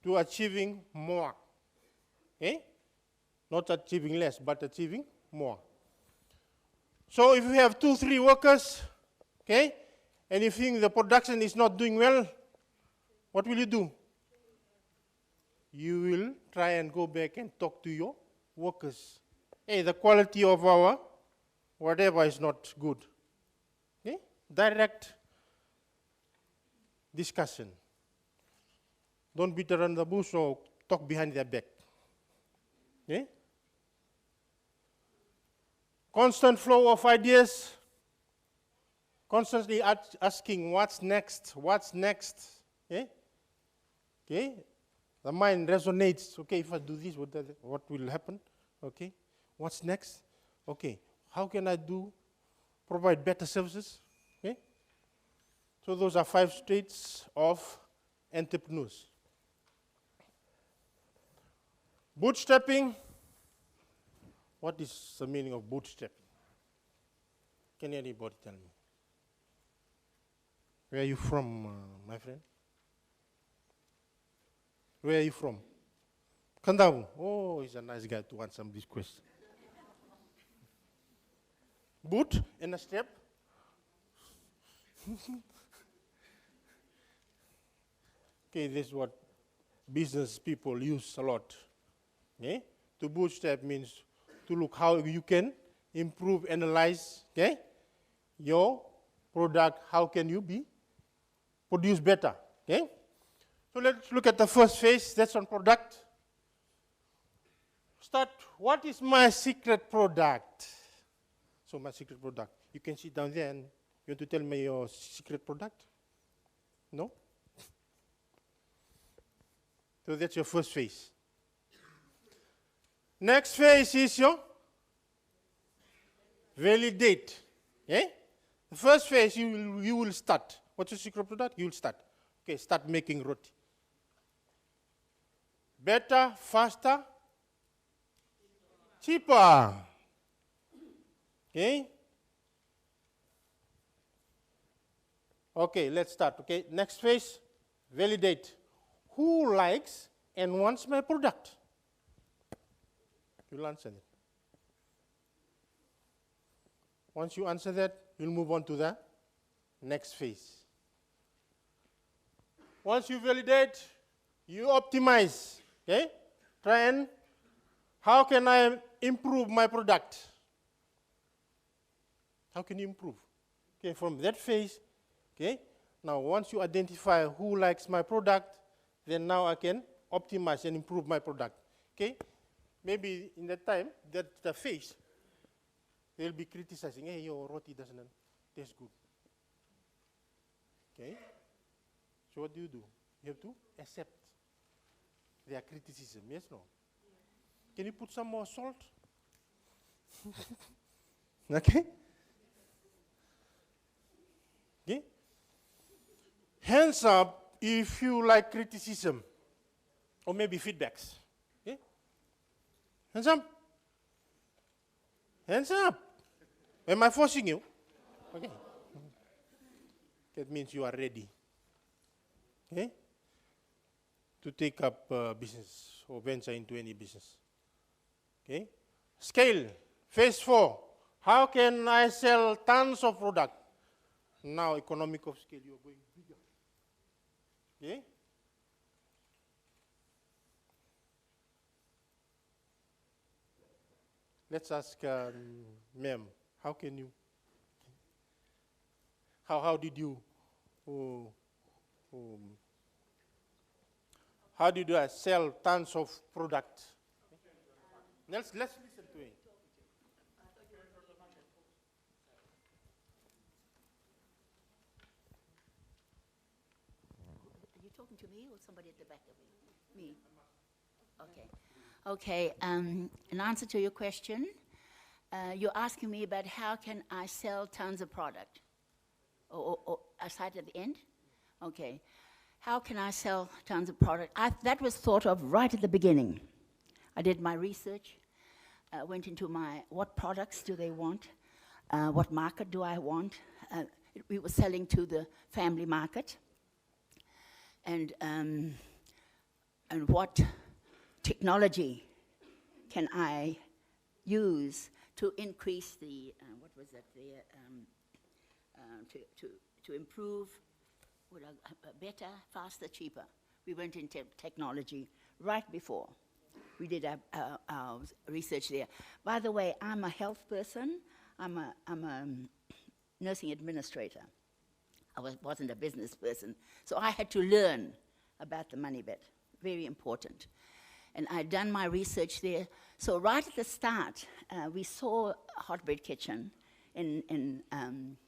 to achieving more. Okay? Not achieving less, but achieving more. So if you have 2, 3 workers, okay, and you think the production is not doing well, what will you do? You will try and go back and talk to your workers. Hey, the quality of our whatever is not good. Okay? Direct discussion. Don't beat around the bush or talk behind their back. Okay? Constant flow of ideas. Constantly asking what's next, what's next. Okay? Okay? The mind resonates. Okay, if I do this, what will happen? Okay? What's next? Okay, how can I provide better services? Okay? So those are 5 traits of entrepreneurs. Bootstrapping. What is the meaning of bootstrapping? Can anybody tell me? Where are you from, my friend? Where are you from? Kandavu. Oh, he's a nice guy to answer this question. Boot and a step. Okay, this is what business people use a lot. Okay? To bootstrap means to look how you can improve, analyze, okay, your product. How can you produce better? Okay? So let's look at the first phase. That's on product. Start. What is my secret product? So my secret product. You can sit down there and you want to tell me your secret product? No? So that's your first phase. Next phase is your validate. Okay? The first phase you will start. What's your secret product? You will start. Okay, start making roti. Better, faster, cheaper. Okay? Okay, let's start. Okay, next phase, validate. Who likes and wants my product? You'll answer that. Once you answer that, you'll move on to the next phase. Once you validate, you optimize. Okay? Try and how can I improve my product? How can you improve? Okay, from that phase, okay, now once you identify who likes my product, then now I can optimize and improve my product. Okay? Maybe in that time, that the phase, they'll be criticizing, hey, your roti doesn't taste good. Okay? So what do? You have to accept their criticism, yes, no? Can you put some more salt? Okay? Okay? Hands up if you like criticism or maybe feedbacks. Okay? Hands up. Hands up. Am I forcing you? Okay. That means you are ready. Okay? To take up business or venture into any business. Okay? Scale. Phase 4. How can I sell tons of product? Now, economic of scale, you are going bigger. Okay? Let's ask ma'am, how can you? How did you? How did you sell tons of product? Let's listen to it. Are you talking to me or somebody at the back of me? Me. Okay. Okay. In answer to your question, you're asking me about how can I sell tons of product, or aside at the end. Okay. How can I sell tons of product? That was thought of right at the beginning. I did my research, went into what products do they want, what market do I want. We were selling to the family market, and what technology can I use to increase the to improve better, faster, cheaper. We went into technology right before we did our research there. By the way, I'm a health person. I'm a nursing administrator. I wasn't a business person. So I had to learn about the money bit. Very important. And I'd done my research there. So right at the start, we saw a hotbread kitchen in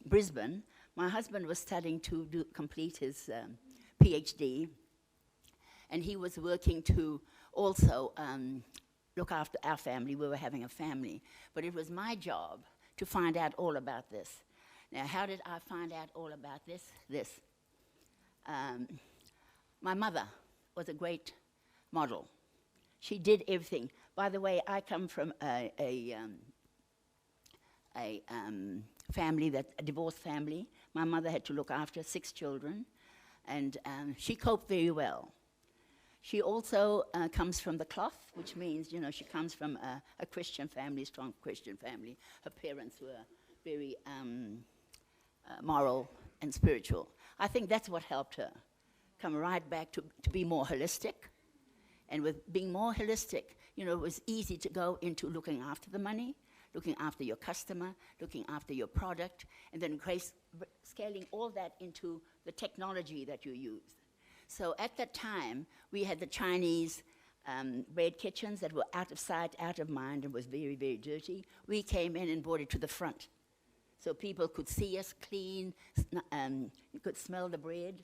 Brisbane. My husband was studying to complete his PhD, and he was working to also look after our family. We were having a family. But it was my job to find out all about this. Now, how did I find out all about this? My mother was a great model. She did everything. By the way, I come from a family, a divorced family. My mother had to look after 6 children, and she coped very well. She also comes from the cloth, which means, she comes from a Christian family, strong Christian family. Her parents were very moral and spiritual. I think that's what helped her come right back to be more holistic. And with being more holistic, it was easy to go into looking after the money, looking after your customer, looking after your product, and then scaling all that into the technology that you use. So at that time, we had the Chinese bread kitchens that were out of sight, out of mind, and was very, very dirty. We came in and brought it to the front. So people could see us clean, you could smell the bread.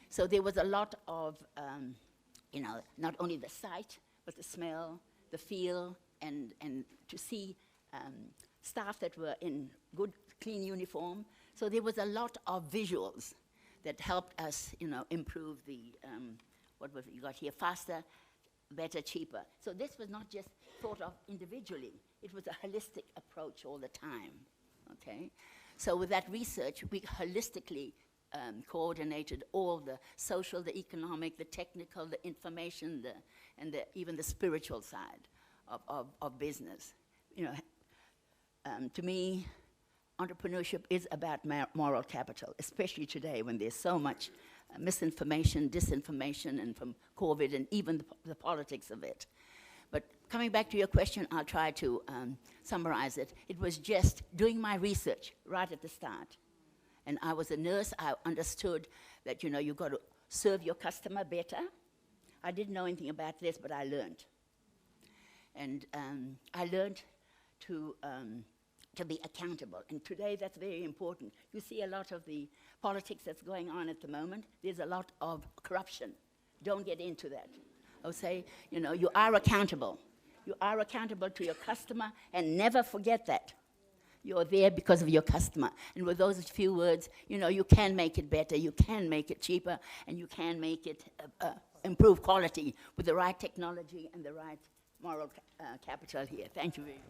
So there was a lot of, not only the sight, but the smell, the feel, and to see staff that were in good, clean uniform. So there was a lot of visuals that helped us, improve the, what was it you got here, faster, better, cheaper. So this was not just thought of individually. It was a holistic approach all the time, okay? So with that research, we holistically coordinated all the social, the economic, the technical, the information, and even the spiritual side of business. To me, entrepreneurship is about moral capital, especially today when there's so much misinformation, disinformation, and from COVID, and even the politics of it. But coming back to your question, I'll try to summarize it. It was just doing my research right at the start. And I was a nurse. I understood that, you've got to serve your customer better. I didn't know anything about this, but I learned. And I learned to to be accountable. And today that's very important. You see a lot of the politics that's going on at the moment. There's a lot of corruption. Don't get into that. I would say, you know, you are accountable. You are accountable to your customer, and never forget that. You're there because of your customer. And with those few words, you know, you can make it better, you can make it cheaper, and you can make it improve quality with the right technology and the right moral capital here. Thank you very much.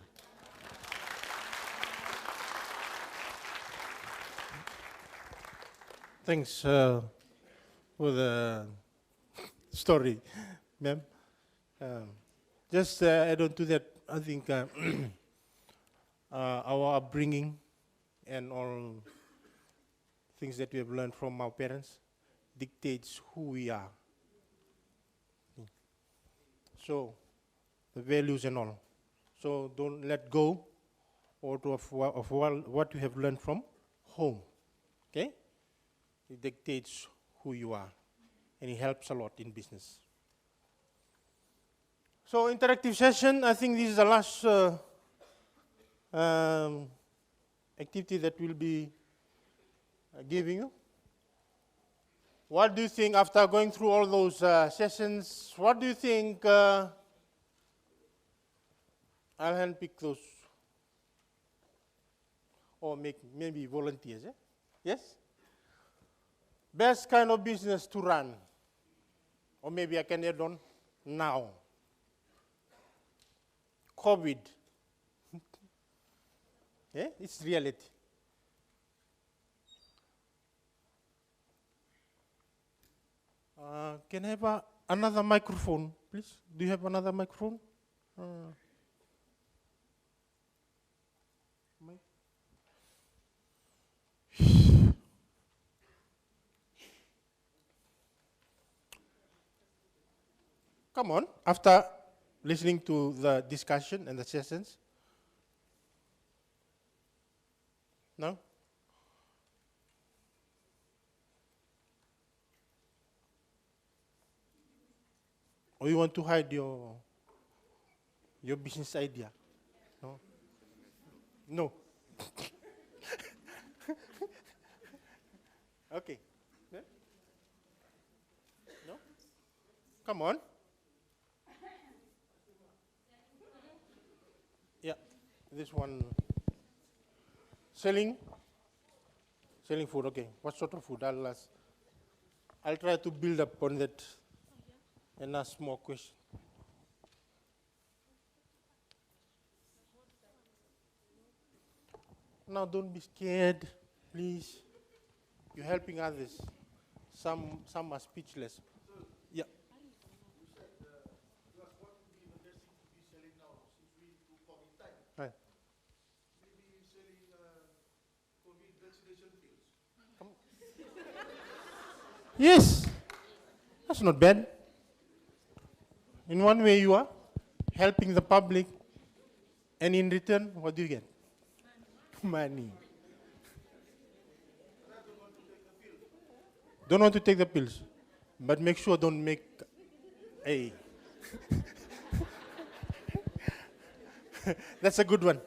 Thanks for the story, ma'am. Just add on to that, I think our upbringing and all things that we have learned from our parents dictates who we are. So, the values and all. So don't let go of what you have learned from home. Okay? It dictates who you are, and it helps a lot in business. So interactive session, I think this is the last activity that we'll be giving you. What do you think after going through all those sessions? What do you think? I'll handpick those, or maybe volunteers. Eh? Yes. Best kind of business to run, or maybe I can add on now. COVID. Yeah, it's reality. Can I have another microphone, please? Do you have another microphone? Come on, after listening to the discussion and the sessions. No? Or you want to hide your business idea? No? No. Okay. Yeah? No? Come on. Yeah, this one. Selling food, okay. What sort of food? I'll try to build up on that and ask more questions. Now don't be scared, please. You're helping others. Some are speechless. Yeah. Right. Yes, that's not bad. In one way you are helping the public, and in return, what do you get? Money. Don't want to take the pills, but make sure don't make a. That's a good one.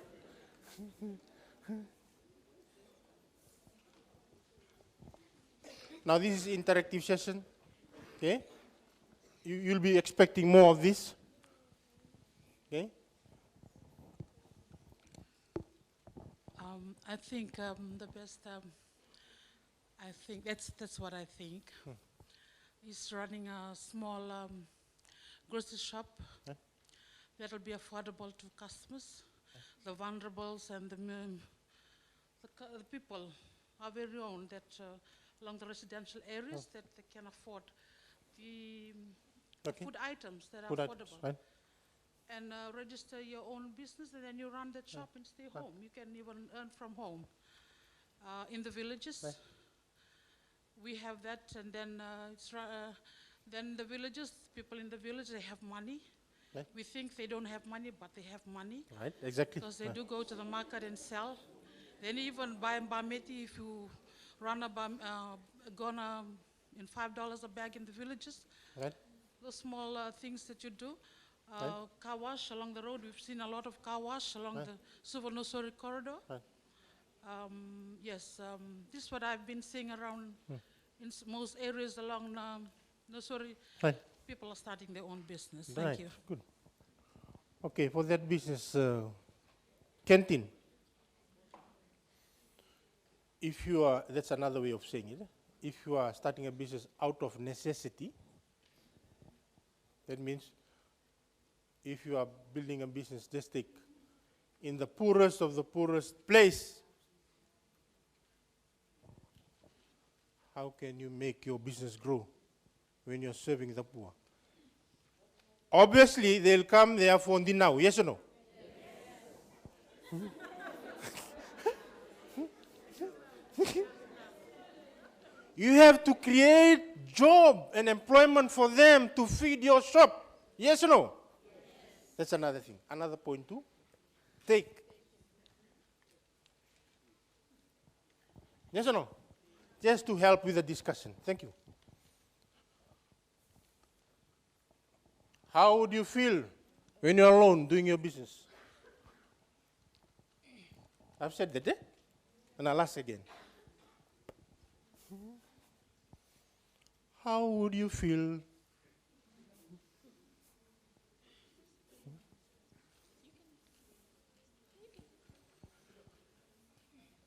Now this is interactive session, okay? You'll be expecting more of this, okay? I think the best, I think, that's what I think, is running a small grocery shop that'll be affordable to customers, the vulnerables and the people, our very own, that along the residential areas that they can afford the food items that are affordable. Right. And register your own business, and then you run that shop and stay home. You can even earn from home. In the villages, we have that, and then then the villages, people in the village, they have money. Right. We think they don't have money, but they have money. Right, exactly. Because they do go to the market and sell. Then even buy bameti if you run a gona in $5 a bag in the villages. Right. Those small things that you do. Car wash along the road. We've seen a lot of car wash along the Suvarnosori corridor. Right. Yes, this is what I've been seeing around in most areas along Nosori. Right. People are starting their own business. Right. Thank you. Good. Okay, for that business, canteen. If you are, that's another way of saying it. If you are starting a business out of necessity, that means if you are building a business, just take in the poorest of the poorest place, how can you make your business grow when you're serving the poor? Obviously, they'll come there for now, yes or no? You have to create job and employment for them to feed your shop. Yes or no? Yes. That's another thing. Another point to take. Yes or no? Just to help with the discussion. Thank you. How would you feel when you're alone doing your business? I've said that, eh? And I'll ask again. How would you feel?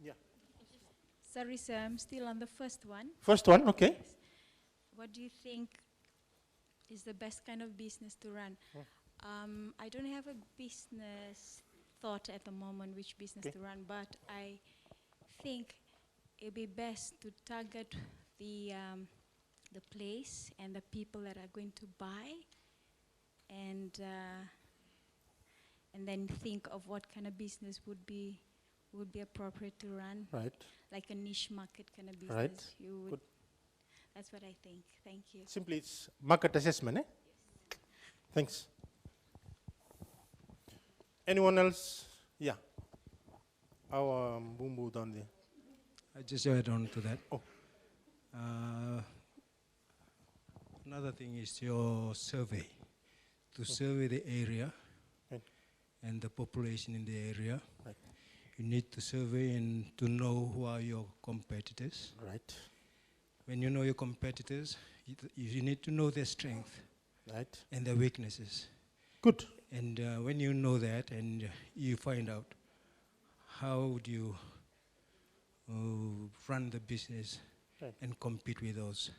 Yeah. Sorry, sir, I'm still on the first one. First one, okay. What do you think is the best kind of business to run? I don't have a business thought at the moment which business to run, but I think it'd be best to target the place and the people that are going to buy, and then think of what kind of business would be appropriate to run. Right. Like a niche market kind of business. Right. You would. Good. That's what I think. Thank you. Simply, it's market assessment, eh? Yes. Thanks. Anyone else? Yeah. Our Bumbu down there. I just add on to that. Oh. Another thing is your survey. To survey the area and the population in the area. Right. You need to survey and to know who are your competitors. Right. When you know your competitors, you need to know their strength Right. and their weaknesses. Good. And when you know that and you find out how do you run the business and compete with those.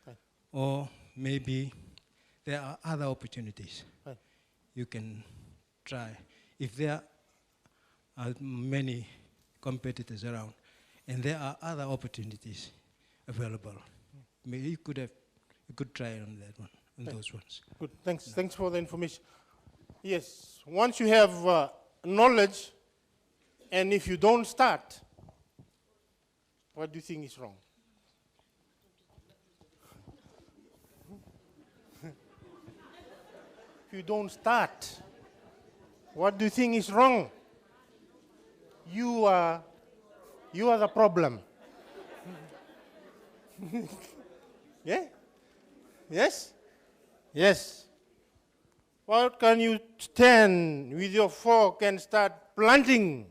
Right. Or maybe there are other opportunities Right. you can try. If there are many competitors around and there are other opportunities available, maybe you could try on that one, on those ones. Good. Thanks. Yeah. Thanks for the information. Yes. Once you have knowledge, and if you don't start, what do you think is wrong? If you don't start, what do you think is wrong? You are the problem. Yeah? Yes? Yes. Why can you stand with your fork and start planting?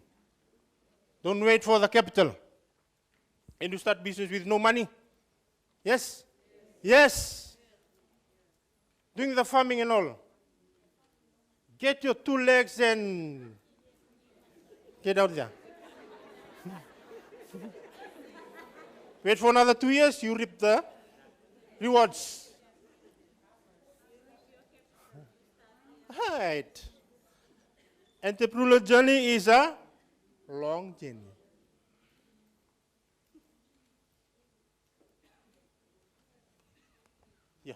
Don't wait for the capital. And you start business with no money. Yes? Yes. Doing the farming and all. Get your 2 legs and get out there. Wait for another 2 years, you reap the rewards. Right. Entrepreneurial journey is a long journey. Yeah.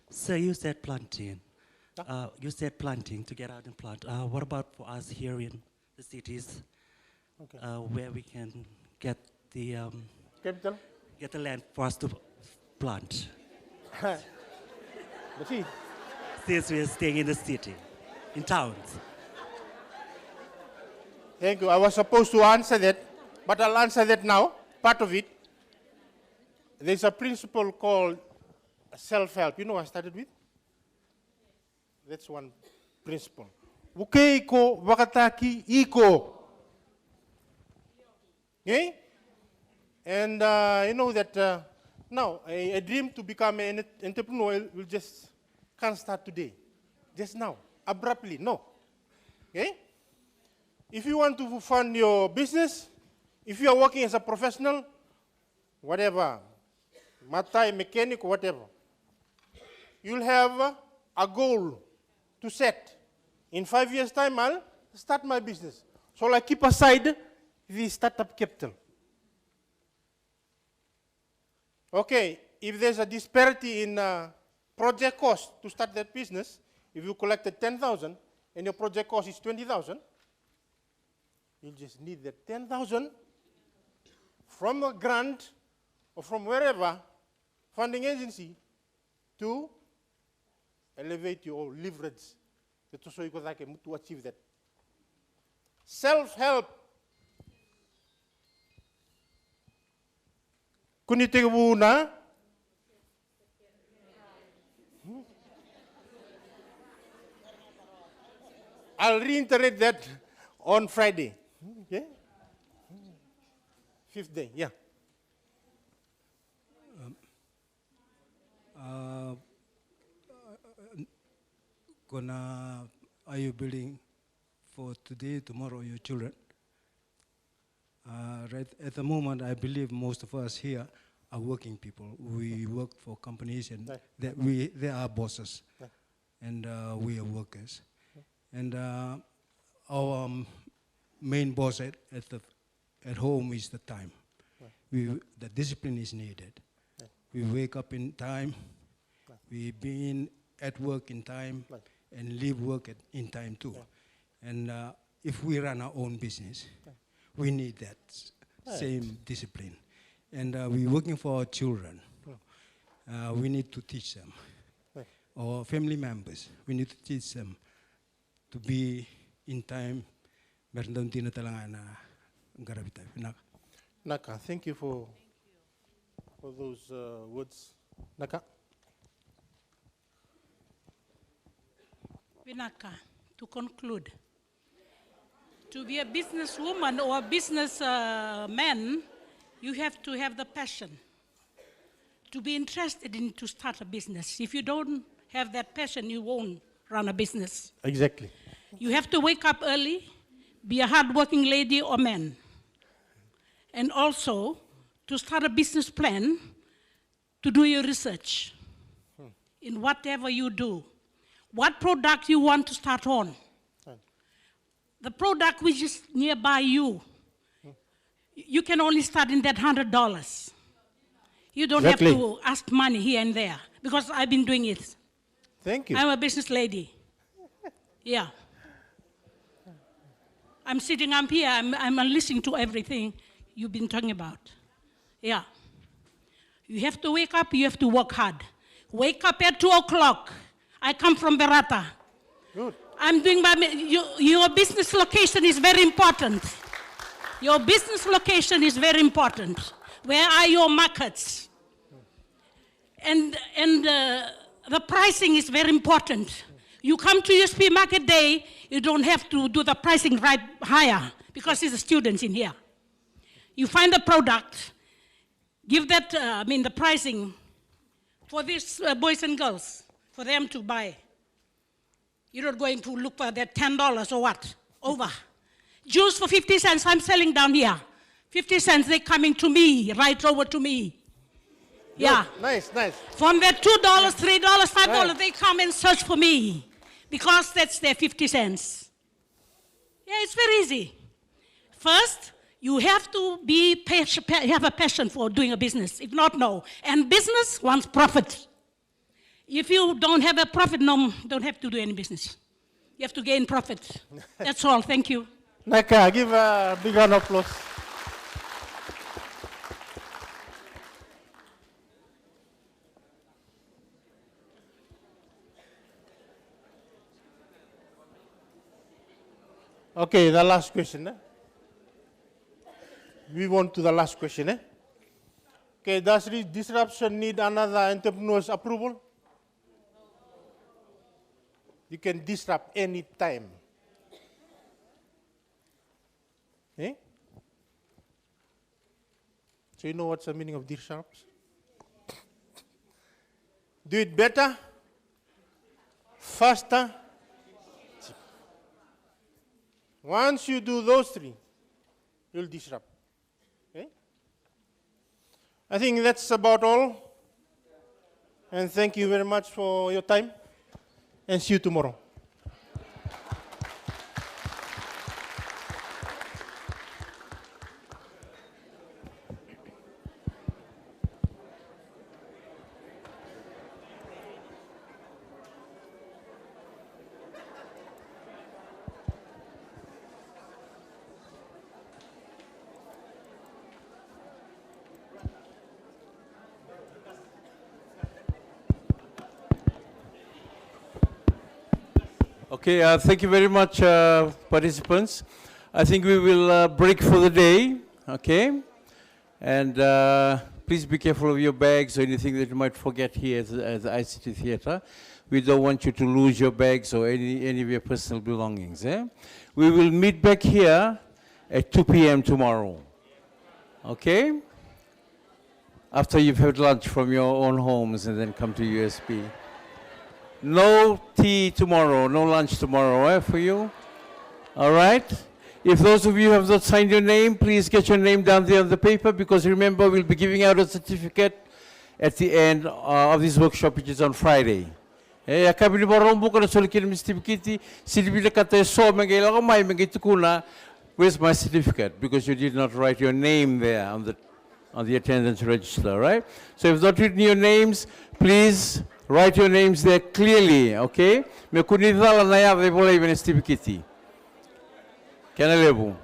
So you said planting. You said planting, to get out and plant. What about for us here in the cities, where we can get the Capital? get the land for us to plant? But see, Since we're staying in the city, in towns. Thank you. I was supposed to answer that, but I'll answer that now, part of it. There's a principle called self-help. You know what I started with? That's one principle. Wukeiko wakataki iko. Okay? And you know that now a dream to become an entrepreneur will just can't start today, just now, abruptly. No. Okay? If you want to fund your business, if you are working as a professional, whatever, matai, mechanic, whatever, you'll have a goal to set. In 5 years' time, I'll start my business. So I keep aside the startup capital. Okay, if there's a disparity in project cost to start that business, if you collected 10,000 and your project cost is 20,000, you'll just need that 10,000 from a grant or from wherever, funding agency, to elevate your leverage to achieve that. Self-help. Kunitewuna. I'll reiterate that on Friday. Okay? 5th day, yeah. Are you building for today, tomorrow, your children? Right at the moment, I believe most of us here are working people. We work for companies, and they are bosses, and we are workers. And our main boss at home is the time. The discipline is needed. We wake up in time. We be at work in time, and leave work in time too. And if we run our own business, we need that same discipline. And we're working for our children. We need to teach them. Our family members, we need to teach them to be in time. Naka, thank you for those words. Naka. Vinaka, to conclude, to be a businesswoman or a businessman, you have to have the passion to be interested in to start a business. If you don't have that passion, you won't run a business. Exactly. You have to wake up early, be a hardworking lady or man. And also, to start a business plan, to do your research in whatever you do. What product you want to start on. The product which is nearby you, you can only start in that $100. You don't have to ask money here and there, because I've been doing it. Thank you. I'm a business lady. Yeah. I'm sitting up here, I'm listening to everything you've been talking about. Yeah. You have to wake up, you have to work hard. Wake up at 2 o'clock. I come from Berata. Good. I'm doing your business location is very important. Your business location is very important. Where are your markets? And the pricing is very important. You come to USP Market Day, you don't have to do the pricing right higher, because it's the students in here. You find the product, give that, the pricing for these boys and girls, for them to buy. You're not going to look for that $10 or what, over. Juice for 50 cents, I'm selling down here. 50 cents, they're coming to me, right over to me. Yeah. Nice, nice. From that $2, $3, $5, Right. they come and search for me, because that's their 50 cents. Yeah, it's very easy. First, you have to have a passion for doing a business. If not, no. And business wants profit. If you don't have a profit, no, don't have to do any business. You have to gain profit. That's all. Thank you. Naka, give a big round of applause. Okay, the last question. we want to the last question. Okay, does disruption need another entrepreneur's approval? You can disrupt any time. Eh? So you know what's the meaning of disrupt? Do it better, faster. Once you do those three, you'll disrupt. Okay? I think that's about all. And thank you very much for your time. And see you tomorrow. Okay, thank you very much, participants. I think we will break for the day, okay? And please be careful of your bags or anything that you might forget here at the ICT Theatre. We don't want you to lose your bags or any of your personal belongings. Eh? We will meet back here at 2 p.m. tomorrow, okay? After you've had lunch from your own homes and then come to USP. No tea tomorrow, no lunch tomorrow, for you? All right? If those of you have not signed your name, please get your name down there on the paper, because remember, we'll be giving out a certificate at the end of this workshop, which is on Friday. Where's my certificate? Because you did not write your name there on the attendance register, right? So if you've not written your names, please write your names there clearly, okay? Me kunidala na ya de bola even certificate. Can I level?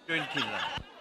Join Killa.